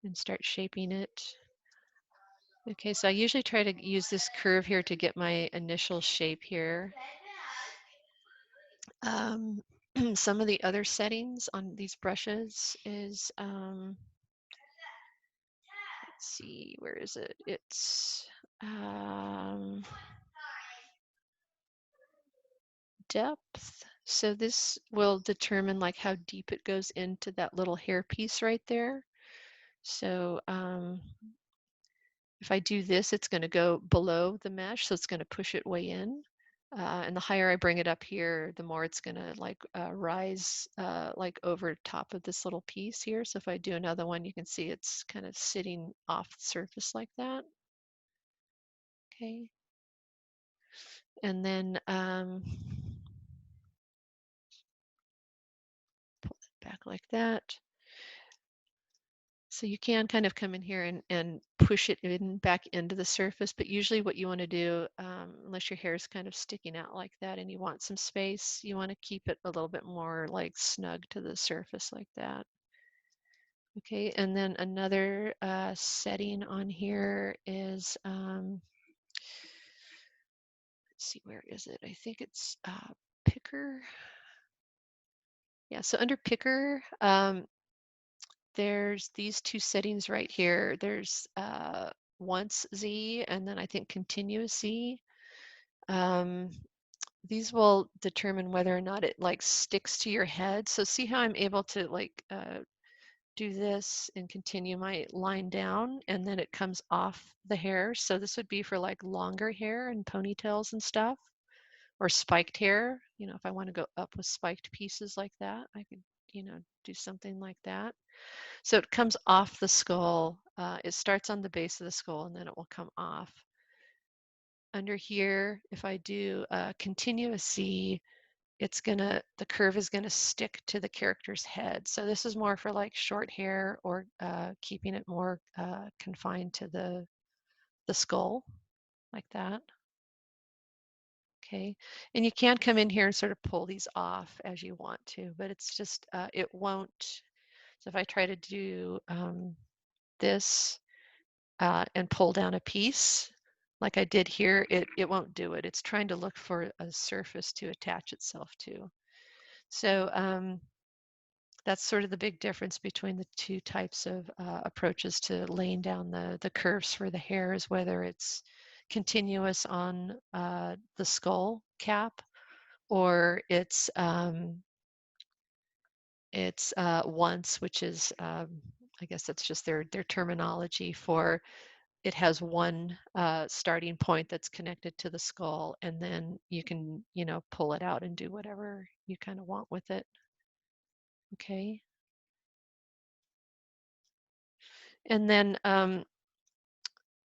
and start shaping it. Okay, so I usually try to use this curve here to get my initial shape here. Some of the other settings on these brushes is, let's see, where is it? It's depth. So this will determine like how deep it goes into that little hair piece right there. So if I do this, it's going to go below the mesh, so it's going to push it way in. And the higher I bring it up here, the more it's going to like rise like over top of this little piece here. So if I do another one, you can see it's kind of sitting off the surface like that. Okay. And then pull it back like that. So you can kind of come in here and push it in back into the surface, but usually what you want to do, unless your hair is kind of sticking out like that and you want some space, you want to keep it a little bit more like snug to the surface like that. Okay, and then another setting on here is, let's see, where is it? I think it's picker. Yeah, so under picker, there's these two settings right here. There's once Z and then I think continuous Z. These will determine whether or not it like sticks to your head. So see how I'm able to like do this and continue my line down and then it comes off the hair. So this would be for like longer hair and ponytails and stuff, or spiked hair. You know, if I want to go up with spiked pieces like that, I could, you know, do something like that. So it comes off the skull. It starts on the base of the skull and then it will come off. Under here, if I do continuous C, the curve is gonna stick to the character's head. So this is more for like short hair or keeping it more confined to the skull, like that. Okay, and you can come in here and sort of pull these off as you want to, but it's just, it won't. So if I try to do this and pull down a piece, like I did here, it won't do it. It's trying to look for a surface to attach itself to. So that's sort of the big difference between the two types of approaches to laying down the curves for the hair, is whether it's continuous on the skull cap or it's once, which is, I guess that's just their terminology for, it has one starting point that's connected to the skull, and then you can, you know, pull it out and do whatever you kind of want with it. Okay. And then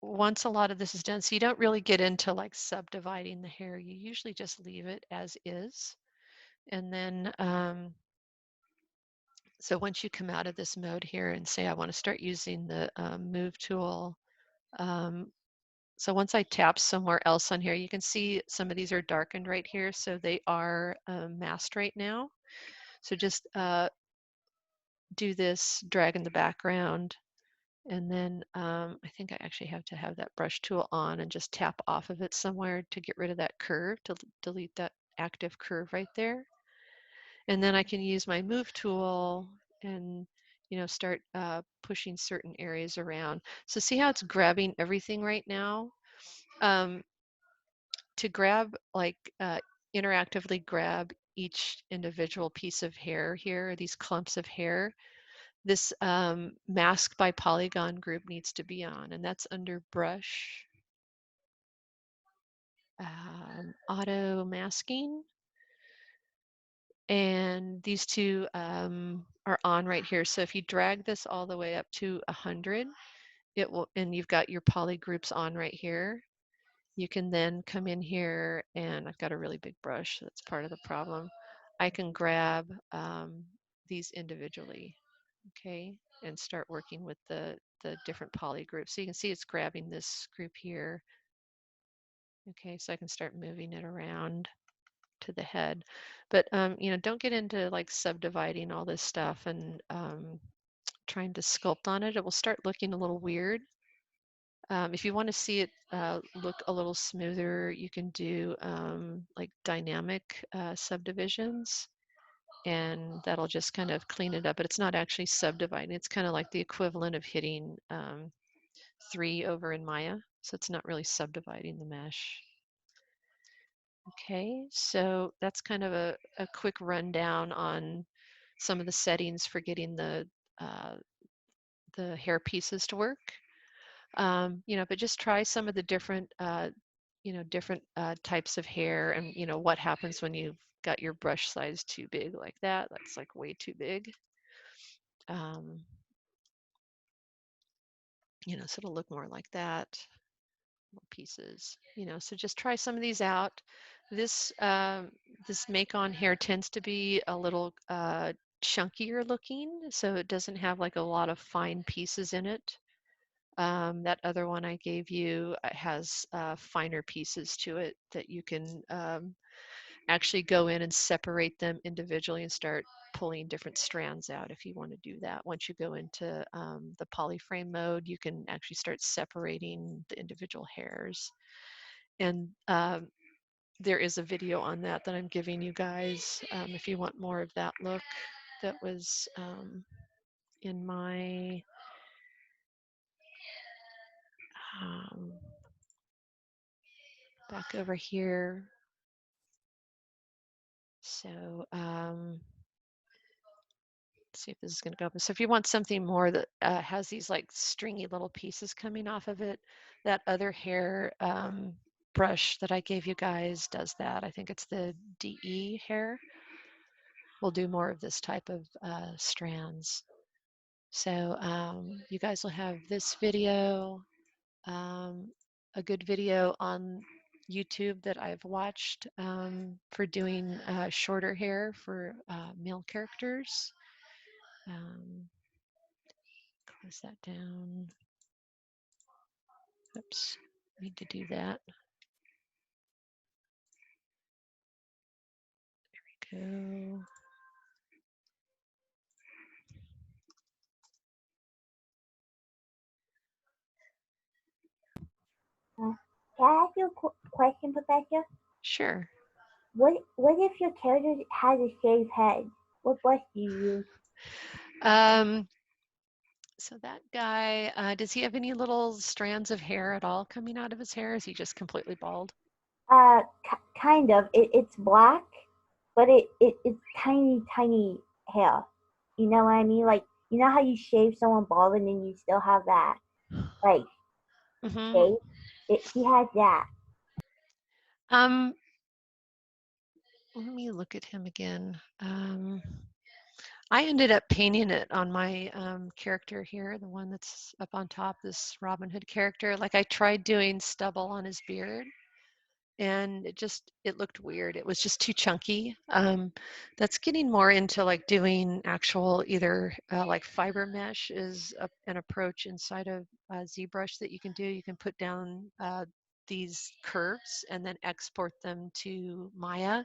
once a lot of this is done, so you don't really get into like subdividing the hair, you usually just leave it as is. And then, so once you come out of this mode here and say, I want to start using the move tool, so once I tap somewhere else on here, you can see some of these are darkened right here, so they are masked right now. So just do this, drag in the background, and then I think I actually have to have that brush tool on and just tap off of it somewhere to get rid of that curve, to delete that active curve right there. And then I can use my move tool and, you know, start pushing certain areas around. So see how it's grabbing everything right now? To grab, like interactively grab each individual piece of hair here, these clumps of hair, this mask by polygon group needs to be on, and that's under brush, auto masking. And these two are on right here. So if you drag this all the way up to 100, it will, and you've got your poly groups on right here, you can then come in here, and I've got a really big brush, so that's part of the problem. I can grab these individually, okay, and start working with the different poly groups. So you can see it's grabbing this group here. Okay, so I can start moving it around to the head. But you know, don't get into like subdividing all this stuff and trying to sculpt on it. It will start looking a little weird. If you want to see it look a little smoother, you can do like dynamic subdivisions, and that'll just kind of clean it up. But it's not actually subdividing. It's kind of like the equivalent of hitting 3 over in Maya. So it's not really subdividing the mesh. Okay, so that's kind of a quick rundown on some of the settings for getting the hair pieces to work. But just try some of the different, different types of hair, and what happens when you've got your brush size too big like that. That's like way too big. So it'll look more like that. Little pieces. So just try some of these out. This make on hair tends to be a little chunkier looking, so it doesn't have like a lot of fine pieces in it. That other one I gave you has finer pieces to it that you can actually go in and separate them individually and start pulling different strands out if you want to do that. Once you go into the polyframe mode, you can actually start separating the individual hairs. And there is a video on that that I'm giving you guys if you want more of that look. That was in my back over here. So let's see if this is going to go open. So if you want something more that has these like stringy little pieces coming off of it, that other hair brush that I gave you guys does that. I think it's the DE hair. We'll do more of this type of strands. So you guys will have this video, a good video on YouTube that I've watched for doing shorter hair for male characters. Close that down. Oops, need to do that. There we go. Can I ask you a question, Professor? Sure. What if your character has a shaved head? What brush do you use? So that guy, does he have any little strands of hair at all coming out of his hair? Is he just completely bald? Kind of. It's black, but it's tiny hair. You know what I mean? Like, you know how you shave someone bald and then you still have that like Mm-hmm. shape? He has that. Let me look at him again. I ended up painting it on my character here, the one that's up on top, this Robin Hood character. Like I tried doing stubble on his beard, and it looked weird. It was just too chunky. That's getting more into like doing actual either like fiber mesh is an approach inside of ZBrush that you can do. You can put down these curves and then export them to Maya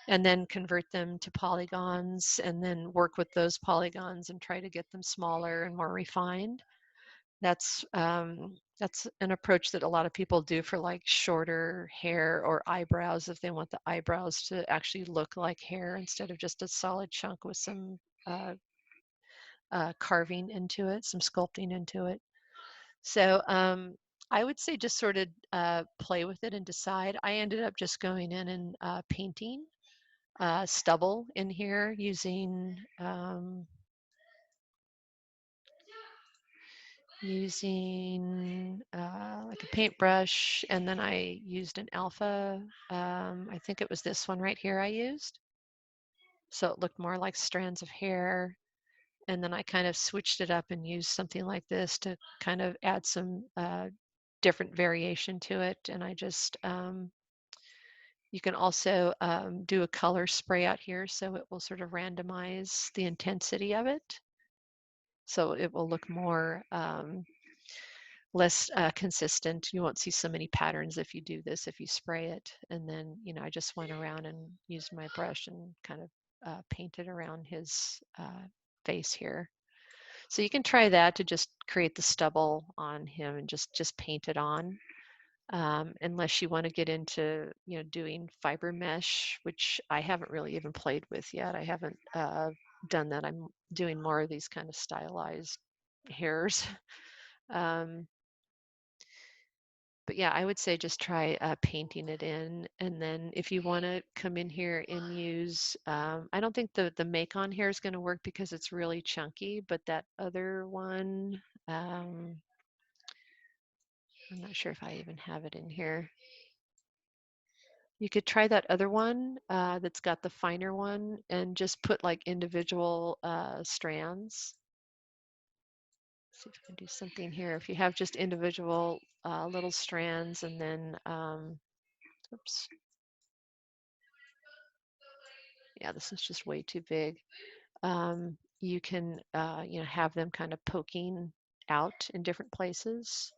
and then convert them to polygons and then work with those polygons and try to get them smaller and more refined. That's an approach that a lot of people do for like shorter hair or eyebrows if they want the eyebrows to actually look like hair instead of just a solid chunk with some carving into it, some sculpting into it. So I would say just sort of play with it and decide. I ended up just going in and painting stubble in here using like a paintbrush, and then I used an alpha. I think it was this one right here I used. So it looked more like strands of hair. And then I kind of switched it up and used something like this to kind of add some different variation to it. And I just, you can also do a color spray out here so it will sort of randomize the intensity of it. So it will look more less consistent. You won't see so many patterns if you do this, if you spray it. And then, I just went around and used my brush and kind of painted around his face here. So you can try that to just create the stubble on him and just paint it on. Unless you want to get into, doing fiber mesh, which I haven't really even played with yet. I haven't done that. I'm doing more of these kind of stylized hairs. But But yeah, I would say just try painting it in. And then if you want to come in here and use, I don't think the make on here is going to work because it's really chunky, but that other one, I'm not sure if I even have it in here. You could try that other one that's got the finer one and just put like individual strands. See if I can do something here. If you have just individual little strands and then, oops. Yeah, this is just way too big. You can, have them kind of poking out in different places.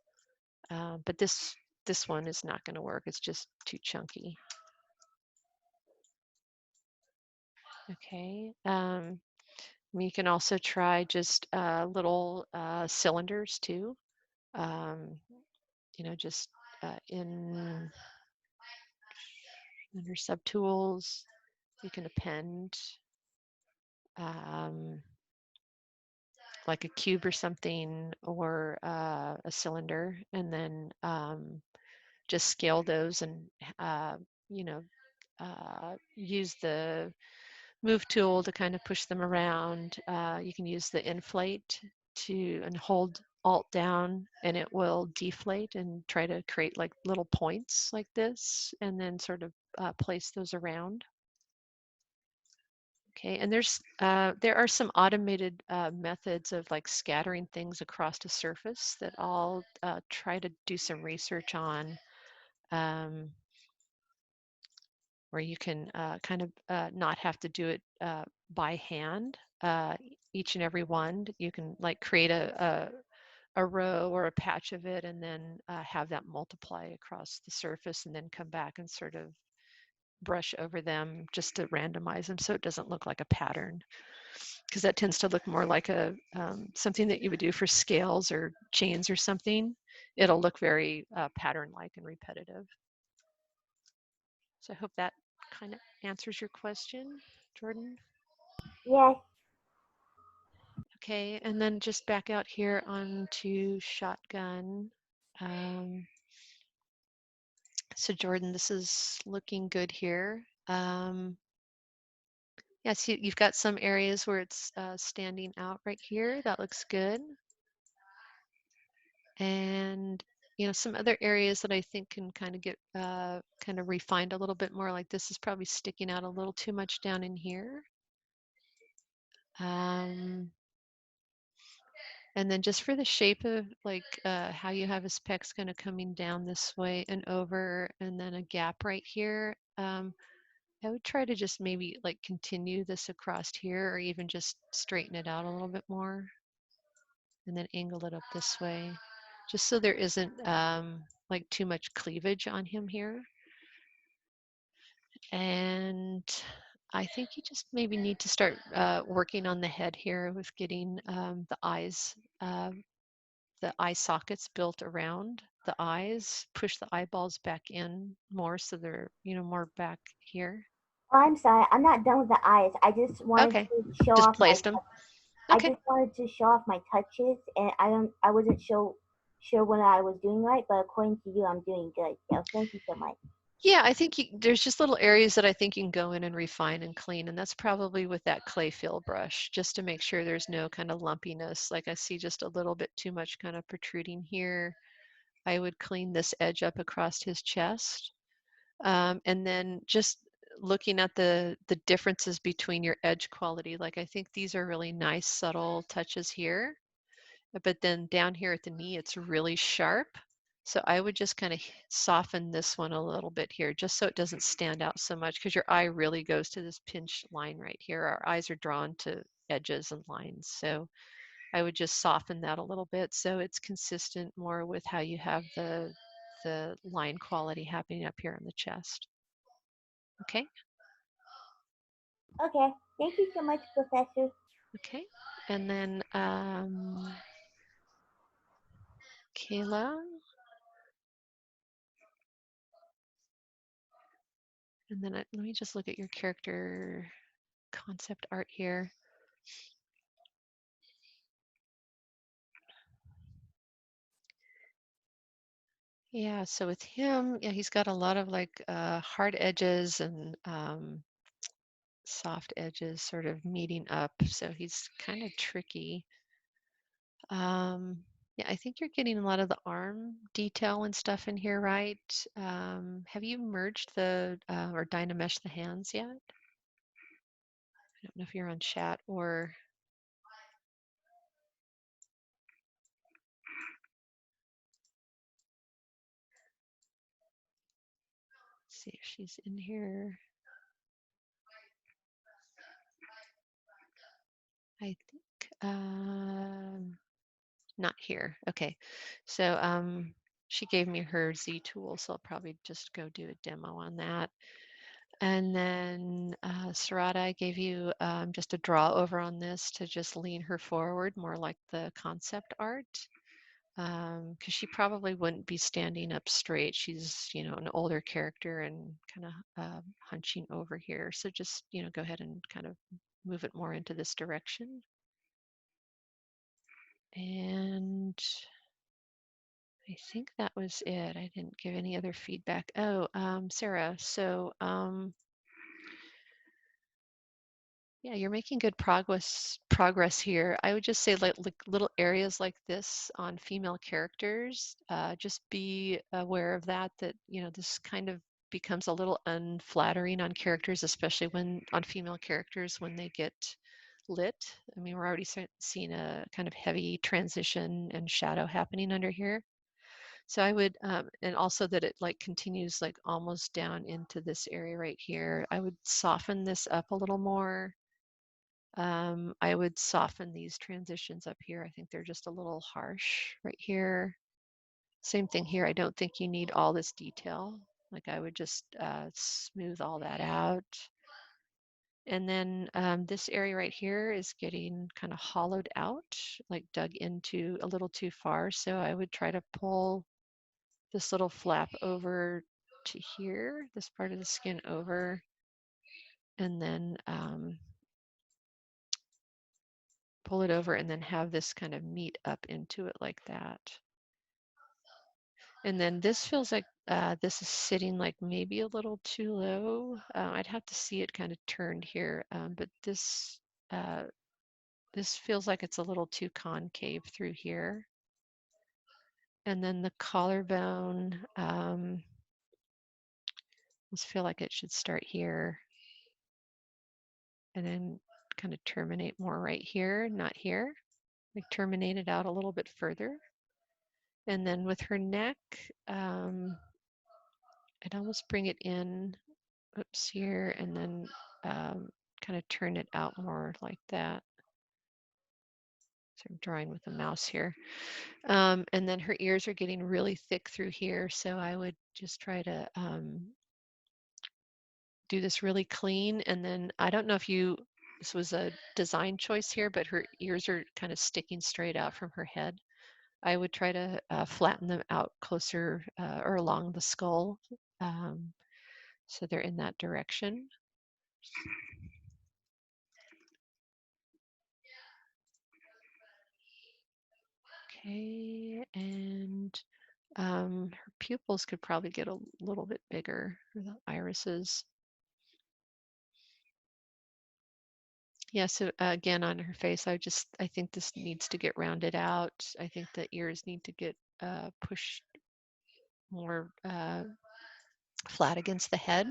But this one is not going to work. It's just too chunky. Okay. You can also try just little cylinders too. Just in under subtools, you can append like a cube or something or a cylinder, and then just scale those and uh, you know use the move tool to kind of push them around. You can use the inflate and hold alt down and it will deflate and try to create like little points like this and then sort of place those around. Okay, and there are some automated methods of like scattering things across a surface that I'll try to do some research on, where you can kind of not have to do it by hand. Each and every one, you can like create a row or a patch of it and then have that multiply across the surface and then come back and sort of brush over them just to randomize them so it doesn't look like a pattern, because that tends to look more like a something that you would do for scales or chains or something. It'll look very pattern-like and repetitive. So I hope that kind of answers your question, Jordan. Yes. Okay, and then just back out here onto shotgun. So Jordan, this is looking good here. Yes, you've got some areas where it's standing out right here. That looks good. And some other areas that I think can kind of get kind of refined a little bit more, like this is probably sticking out a little too much down in here. And then just for the shape of like how you have his pecs kind of coming down this way and over and then a gap right here. I would try to just maybe like continue this across here or even just straighten it out a little bit more and then angle it up this way, just so there isn't like too much cleavage on him here. And I think you just maybe need to start working on the head here with getting the eyes, the eye sockets built around the eyes, push the eyeballs back in more so they're, more back here. Oh, I'm sorry. I'm not done with the eyes. I just wanted Okay, to show just off my. placed them. I Okay. just wanted to show off my touches, and I wasn't sure when I was doing right, but according to you, I'm doing good. So thank you so much. Yeah, I think there's just little areas that I think you can go in and refine and clean, and that's probably with that clay fill brush, just to make sure there's no kind of lumpiness. Like I see just a little bit too much kind of protruding here. I would clean this edge up across his chest. And then just looking at the differences between your edge quality, like I think these are really nice subtle touches here, but then down here at the knee, it's really sharp. So I would just kind of soften this one a little bit here, just so it doesn't stand out so much, because your eye really goes to this pinch line right here. Our eyes are drawn to edges and lines. So I would just soften that a little bit so it's consistent more with how you have the line quality happening up here on the chest. Okay. Okay. Thank you so much, Professor. Okay. And then Kayla. And then let me just look at your character concept art here. Yeah, so with him, yeah, he's got a lot of like hard edges and soft edges sort of meeting up. So he's kind of tricky. Yeah, I think you're getting a lot of the arm detail and stuff in here, right? Have you merged the or Dynamesh the hands yet? I don't know if you're on chat or see if she's in here. I think not here. Okay, so she gave me her Z tool, so I'll probably just go do a demo on that. And then Sarada, I gave you just a draw over on this to just lean her forward, more like the concept art, because she probably wouldn't be standing up straight. She's, you know, an older character and kind of hunching over here. So just, you know, go ahead and kind of move it more into this direction. And I think that was it. I didn't give any other feedback. Oh, Sarah, so yeah, you're making good progress here. I would just say like little areas like this on female characters, just be aware of that, you know, this kind of becomes a little unflattering on characters, especially when on female characters when they get lit. I mean, we're already seeing a kind of heavy transition and shadow happening under here. So I would, and also that it like continues like almost down into this area right here. I would soften this up a little more. I would soften these transitions up here. I think they're just a little harsh right here. Same thing here. I don't think you need all this detail. Like I would just smooth all that out. And then this area right here is getting kind of hollowed out, like dug into a little too far. So I would try to pull this little flap over to here, this part of the skin over, and then pull it over and then have this kind of meet up into it like that. And then this feels like this is sitting like maybe a little too low. I'd have to see it kind of turned here, but uh, this feels like it's a little too concave through here. And then the collarbone, just feel like it should start here and then kind of terminate more right here, not here. Like terminate it out a little bit further. And then with her neck, I'd almost bring it in, oops, here, and then kind of turn it out more like that. So I'm drawing with a mouse here. And then her ears are getting really thick through here. So I would just try to do this really clean. And then I don't know if this was a design choice here, but her ears are kind of sticking straight out from her head. I would try to flatten them out closer or along the skull. So they're in that direction. Okay, and her pupils could probably get a little bit bigger, or the irises. Yeah, so again, on her face, I think this needs to get rounded out. I think the ears need to get pushed more flat against the head.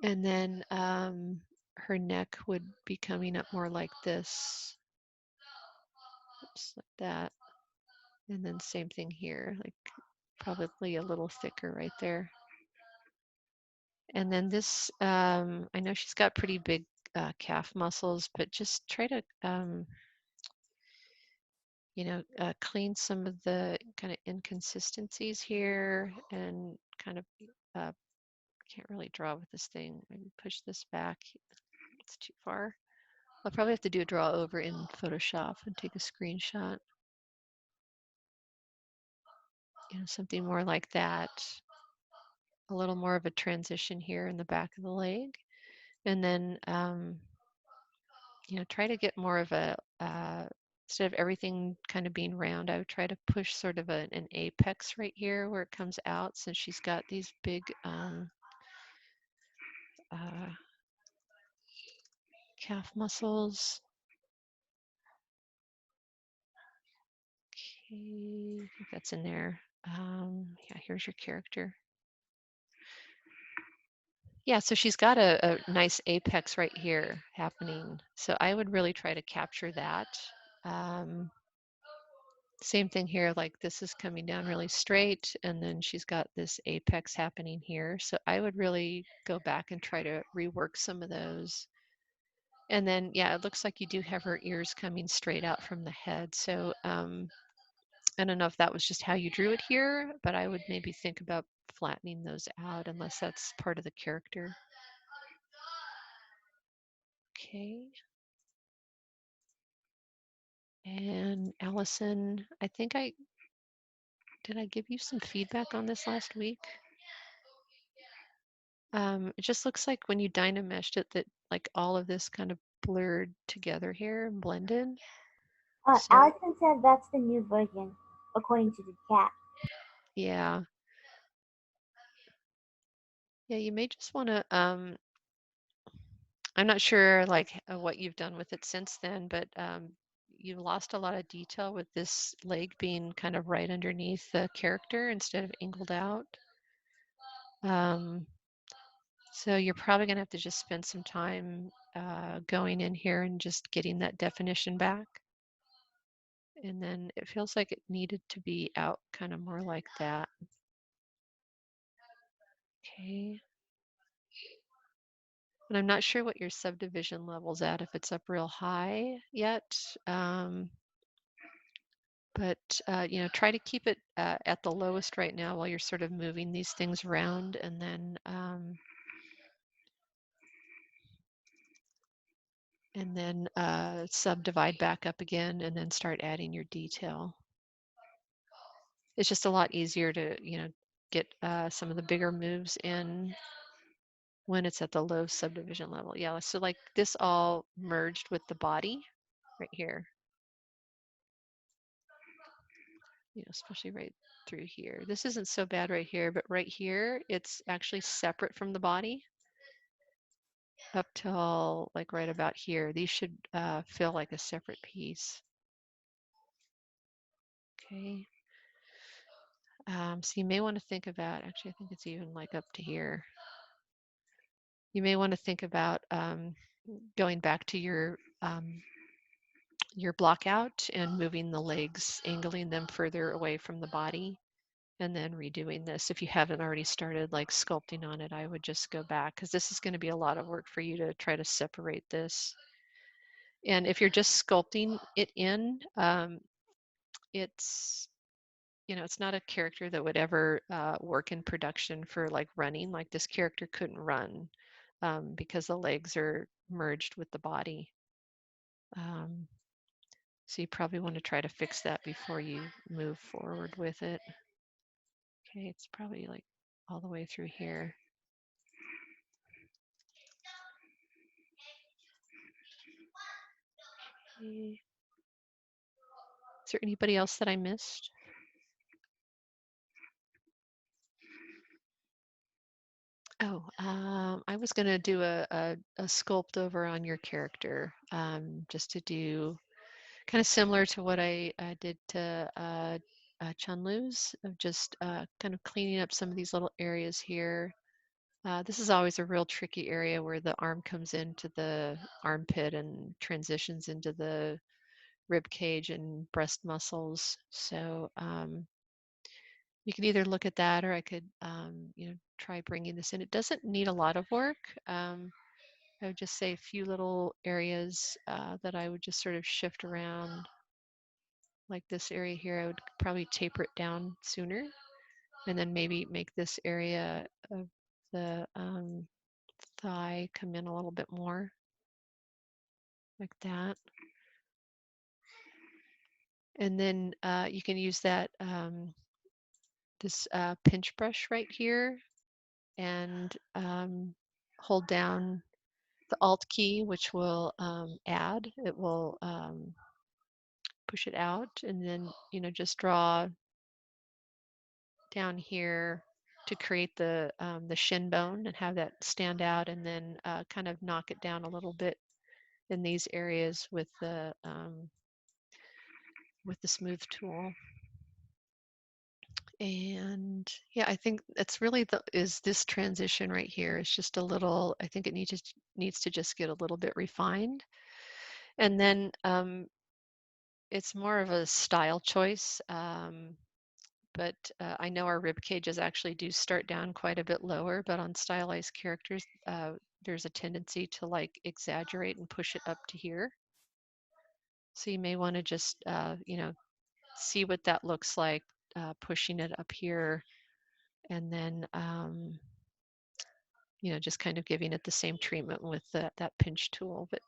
And then her neck would be coming up more like this. Oops, like that. And then same thing here, like probably a little thicker right there. And then this, I know she's got pretty big calf muscles, but just try to, you know, clean some of the kind of inconsistencies here and kind of, can't really draw with this thing. Maybe push this back. It's too far. I'll probably have to do a draw over in Photoshop and take a screenshot. You know, something more like that. A little more of a transition here in the back of the leg. And then, you know, try to get more of a instead of everything kind of being round, I would try to push sort of an apex right here where it comes out, since she's got these big calf muscles. Okay, I think that's in there. Yeah, here's your character. Yeah, so she's got a nice apex right here happening. So I would really try to capture that. Same thing here, like this is coming down really straight, and then she's got this apex happening here. So I would really go back and try to rework some of those. And then, yeah, it looks like you do have her ears coming straight out from the head. So I don't know if that was just how you drew it here, but I would maybe think about flattening those out unless that's part of the character. Okay. And Allison, I think did I give you some feedback on this last week? It just looks like when you dynameshed it that like all of this kind of blurred together here and blended. So Allison said that's the new version, according to the chat. yeah. Yeah, you may just want to, I'm not sure like what you've done with it since then, but you lost a lot of detail with this leg being kind of right underneath the character instead of angled out. So you're probably going to have to just spend some time going in here and just getting that definition back. And then it feels like it needed to be out kind of more like that. Okay. And I'm not sure what your subdivision level's at, if it's up real high yet. But you know, try to keep it at the lowest right now while you're sort of moving these things around, and then subdivide back up again, and then start adding your detail. It's just a lot easier to, you know, get some of the bigger moves in when it's at the low subdivision level. Yeah, so like this all merged with the body right here. You know, especially right through here. This isn't so bad right here, but right here, it's actually separate from the body up till like right about here. These should feel like a separate piece. Okay. So you may want to think about, actually, I think it's even like up to here. You may want to think about going back to your block out and moving the legs, angling them further away from the body, and then redoing this. If you haven't already started like sculpting on it, I would just go back, because this is going to be a lot of work for you to try to separate this. And if you're just sculpting it in, it's, you know, it's not a character that would ever work in production for like running. Like this character couldn't run because the legs are merged with the body. So you probably want to try to fix that before you move forward with it. Okay, it's probably like all the way through here. Okay. Is there anybody else that I missed? Oh, I was going to do a sculpt over on your character, just to do kind of similar to what I did to Chunlu's, of just kind of cleaning up some of these little areas here. This is always a real tricky area where the arm comes into the armpit and transitions into the rib cage and breast muscles. So you can either look at that, or I could, you know, try bringing this in. It doesn't need a lot of work. I would just say a few little areas that I would just sort of shift around. Like this area here, I would probably taper it down sooner, and then maybe make this area of the thigh come in a little bit more, like that. And then you can use that this pinch brush right here, and hold down the Alt key, which will add. It will push it out, and then, just draw down here to create the shin bone and have that stand out, and then kind of knock it down a little bit in these areas with the smooth tool. And yeah, I think that's really this transition right here is just a little, I think it needs to just get a little bit refined. And then it's more of a style choice. But I know our rib cages actually do start down quite a bit lower, but on stylized characters, there's a tendency to like exaggerate and push it up to here. So you may want to just, see what that looks like, pushing it up here, and then, just kind of giving it the same treatment with that pinch tool. But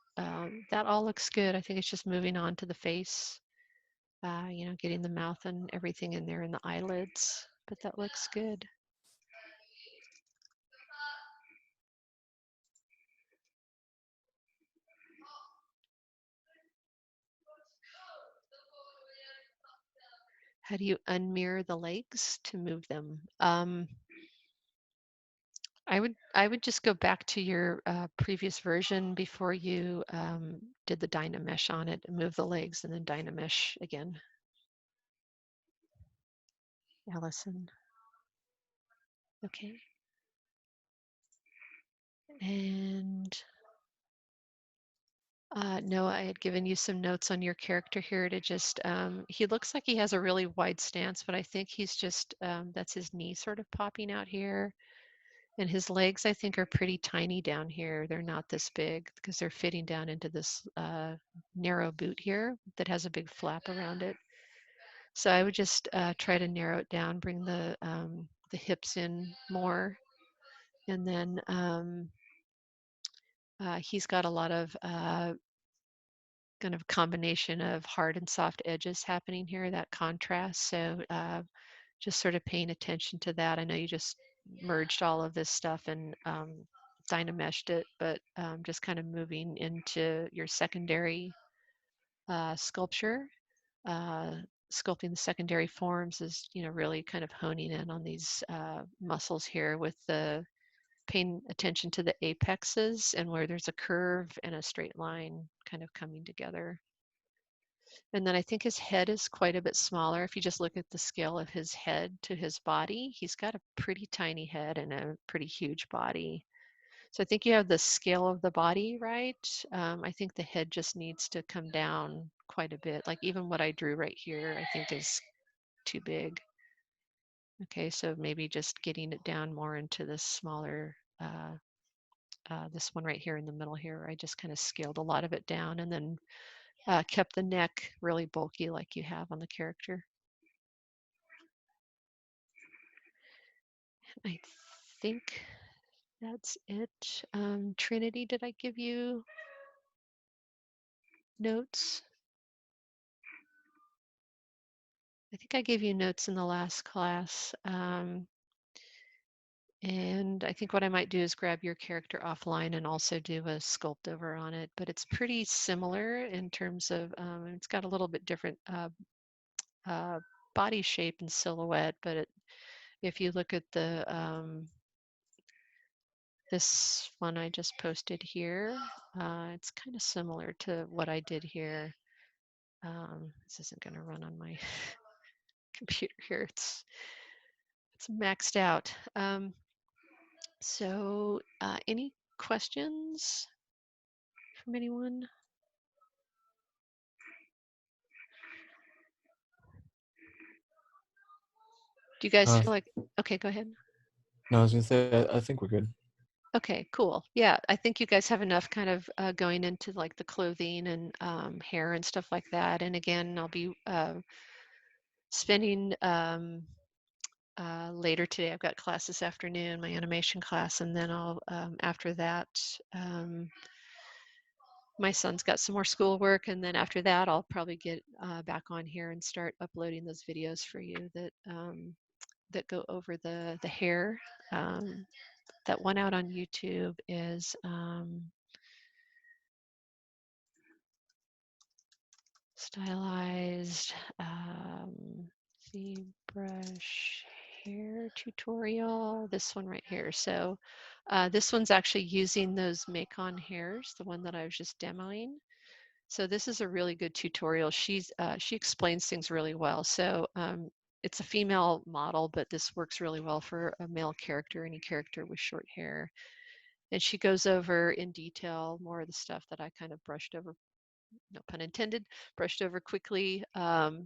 that all looks good. I think it's just moving on to the face, getting the mouth and everything in there and the eyelids, but that looks good. How do you unmirror the legs to move them? I would just go back to your previous version before you did the Dynamesh on it, and move the legs and then Dynamesh again. Allison. Okay. And no, I had given you some notes on your character here to just, he looks like he has a really wide stance, but I think he's just, that's his knee sort of popping out here. And his legs, I think, are pretty tiny down here. They're not this big because they're fitting down into this narrow boot here that has a big flap around it. So I would just try to narrow it down, bring the hips in more. And then he's got a lot of kind of combination of hard and soft edges happening here, that contrast. So just sort of paying attention to that. I know you just merged all of this stuff and Dynameshed it, but just kind of moving into your secondary sculpture. Sculpting the secondary forms is, really kind of honing in on these muscles here with the paying attention to the apexes and where there's a curve and a straight line kind of coming together. And then I think his head is quite a bit smaller. If you just look at the scale of his head to his body, he's got a pretty tiny head and a pretty huge body. So I think you have the scale of the body right. I think the head just needs to come down quite a bit. Like even what I drew right here, I think is too big. Okay, so maybe just getting it down more into this smaller, this one right here in the middle here, I just kind of scaled a lot of it down and then kept the neck really bulky like you have on the character. I think that's it. Trinity, did I give you notes? I think I gave you notes in the last class. And I think what I might do is grab your character offline and also do a sculpt over on it. But it's pretty similar in terms of, it's got a little bit different body shape and silhouette. But if you look at the this one I just posted here, it's kind of similar to what I did here. This isn't going to run on my computer here. It's maxed out. So any questions from anyone? Do you guys feel like, okay, go ahead. No, I was gonna say, I think we're good. Okay, cool. Yeah, I think you guys have enough kind of going into like the clothing and hair and stuff like that. And again, I'll be spending later today. I've got class this afternoon, my animation class, and then I'll, after that, my son's got some more schoolwork, and then after that, I'll probably get back on here and start uploading those videos for you that that go over the hair. That one out on YouTube is Stylized ZBrush hair tutorial. This one right here. So this one's actually using those Macon hairs, the one that I was just demoing. So this is a really good tutorial. She explains things really well. So it's a female model, but this works really well for a male character, any character with short hair. And she goes over in detail more of the stuff that I kind of brushed over, no pun intended, brushed over quickly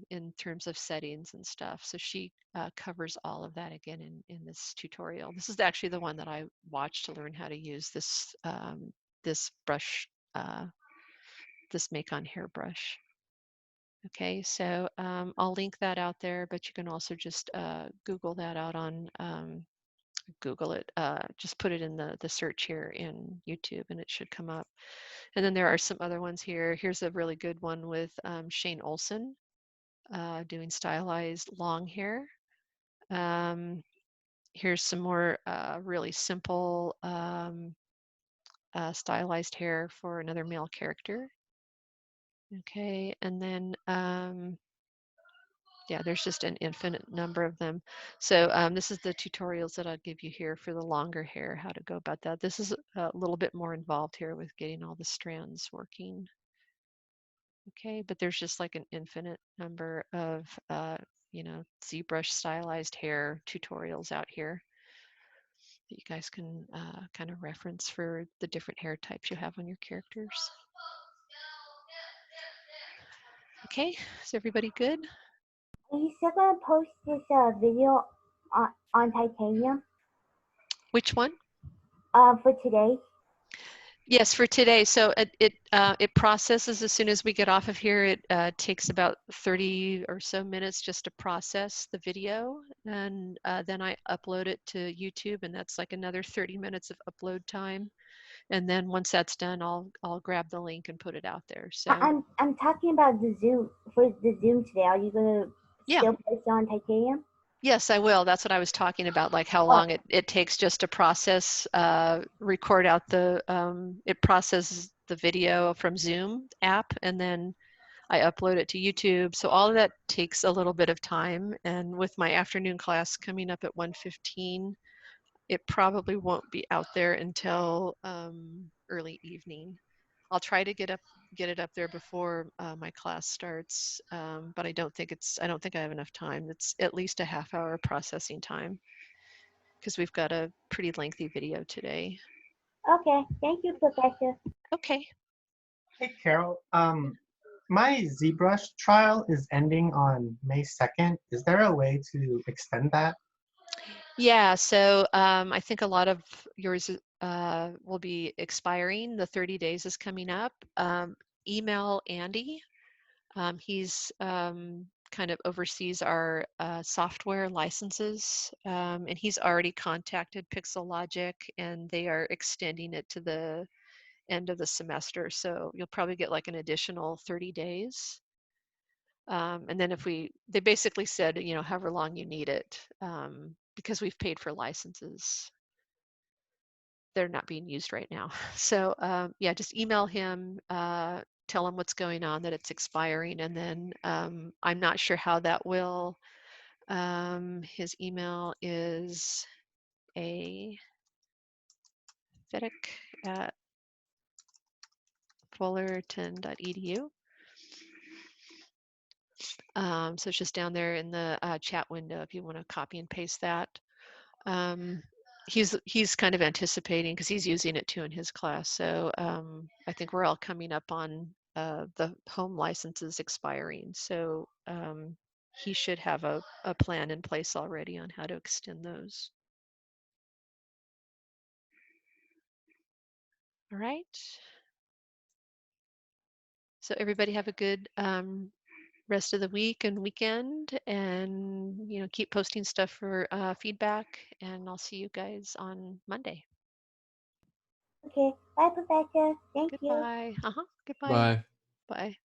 in terms of settings and stuff. So she covers all of that again in this tutorial. This is actually the one that I watched to learn how to use this this brush, this Macon hairbrush. Okay, so I'll link that out there, but you can also just Google that out on, Google it, just put it in the search here in YouTube and it should come up. And then there are some other ones here. Here's a really good one with Shane Olson doing stylized long hair. Here's some more really simple stylized hair for another male character. Okay, and then yeah, there's just an infinite number of them. So this is the tutorials that I'll give you here for the longer hair, how to go about that. This is a little bit more involved here with getting all the strands working. Okay, but there's just like an infinite number of, you know, ZBrush stylized hair tutorials out here that you guys can kind of reference for the different hair types you have on your characters. Okay, is everybody good? Are you still gonna post this video on titanium Which one? for today? Yes, for today. So it processes as soon as we get off of here. It takes about 30 or so minutes just to process the video, and then I upload it to YouTube, and that's like another 30 minutes of upload time. And then once that's done, I'll grab the link and put it out there. So I'm talking about the Zoom for the Zoom today. Are you gonna yeah. still post it on titanium? Yes, I will. That's what I was talking about, like how long it takes just to process, record out the, it processes the video from Zoom app, and then I upload it to YouTube. So all of that takes a little bit of time. And with my afternoon class coming up at 1:15, it probably won't be out there until early evening. I'll try to get it up there before my class starts, but I don't think I have enough time. It's at least a half-hour processing time because we've got a pretty lengthy video today. Okay, thank you, Professor. Okay. Hey, Carol. My ZBrush trial is ending on May 2nd. Is there a way to extend that? Yeah, so I think a lot of yours will be expiring. The 30 days is coming up. Email Andy. He's kind of oversees our software licenses, and he's already contacted Pixelogic, and they are extending it to the end of the semester. So you'll probably get like an additional 30 days. And then they basically said, you know, however long you need it, because we've paid for licenses, they're not being used right now. So yeah, just email him, tell him what's going on, that it's expiring, and then I'm not sure how that will. His email is fedek@fullerton.edu. So it's just down there in the chat window if you want to copy and paste that. He's kind of anticipating, because he's using it too in his class. So I think we're all coming up on the home licenses expiring. So he should have a plan in place already on how to extend those. All right. So everybody have a good rest of the week and weekend, and you know, keep posting stuff for feedback, and I'll see you guys on Monday. Okay, bye, Professor. Thank you. Goodbye. Goodbye. Bye. Bye.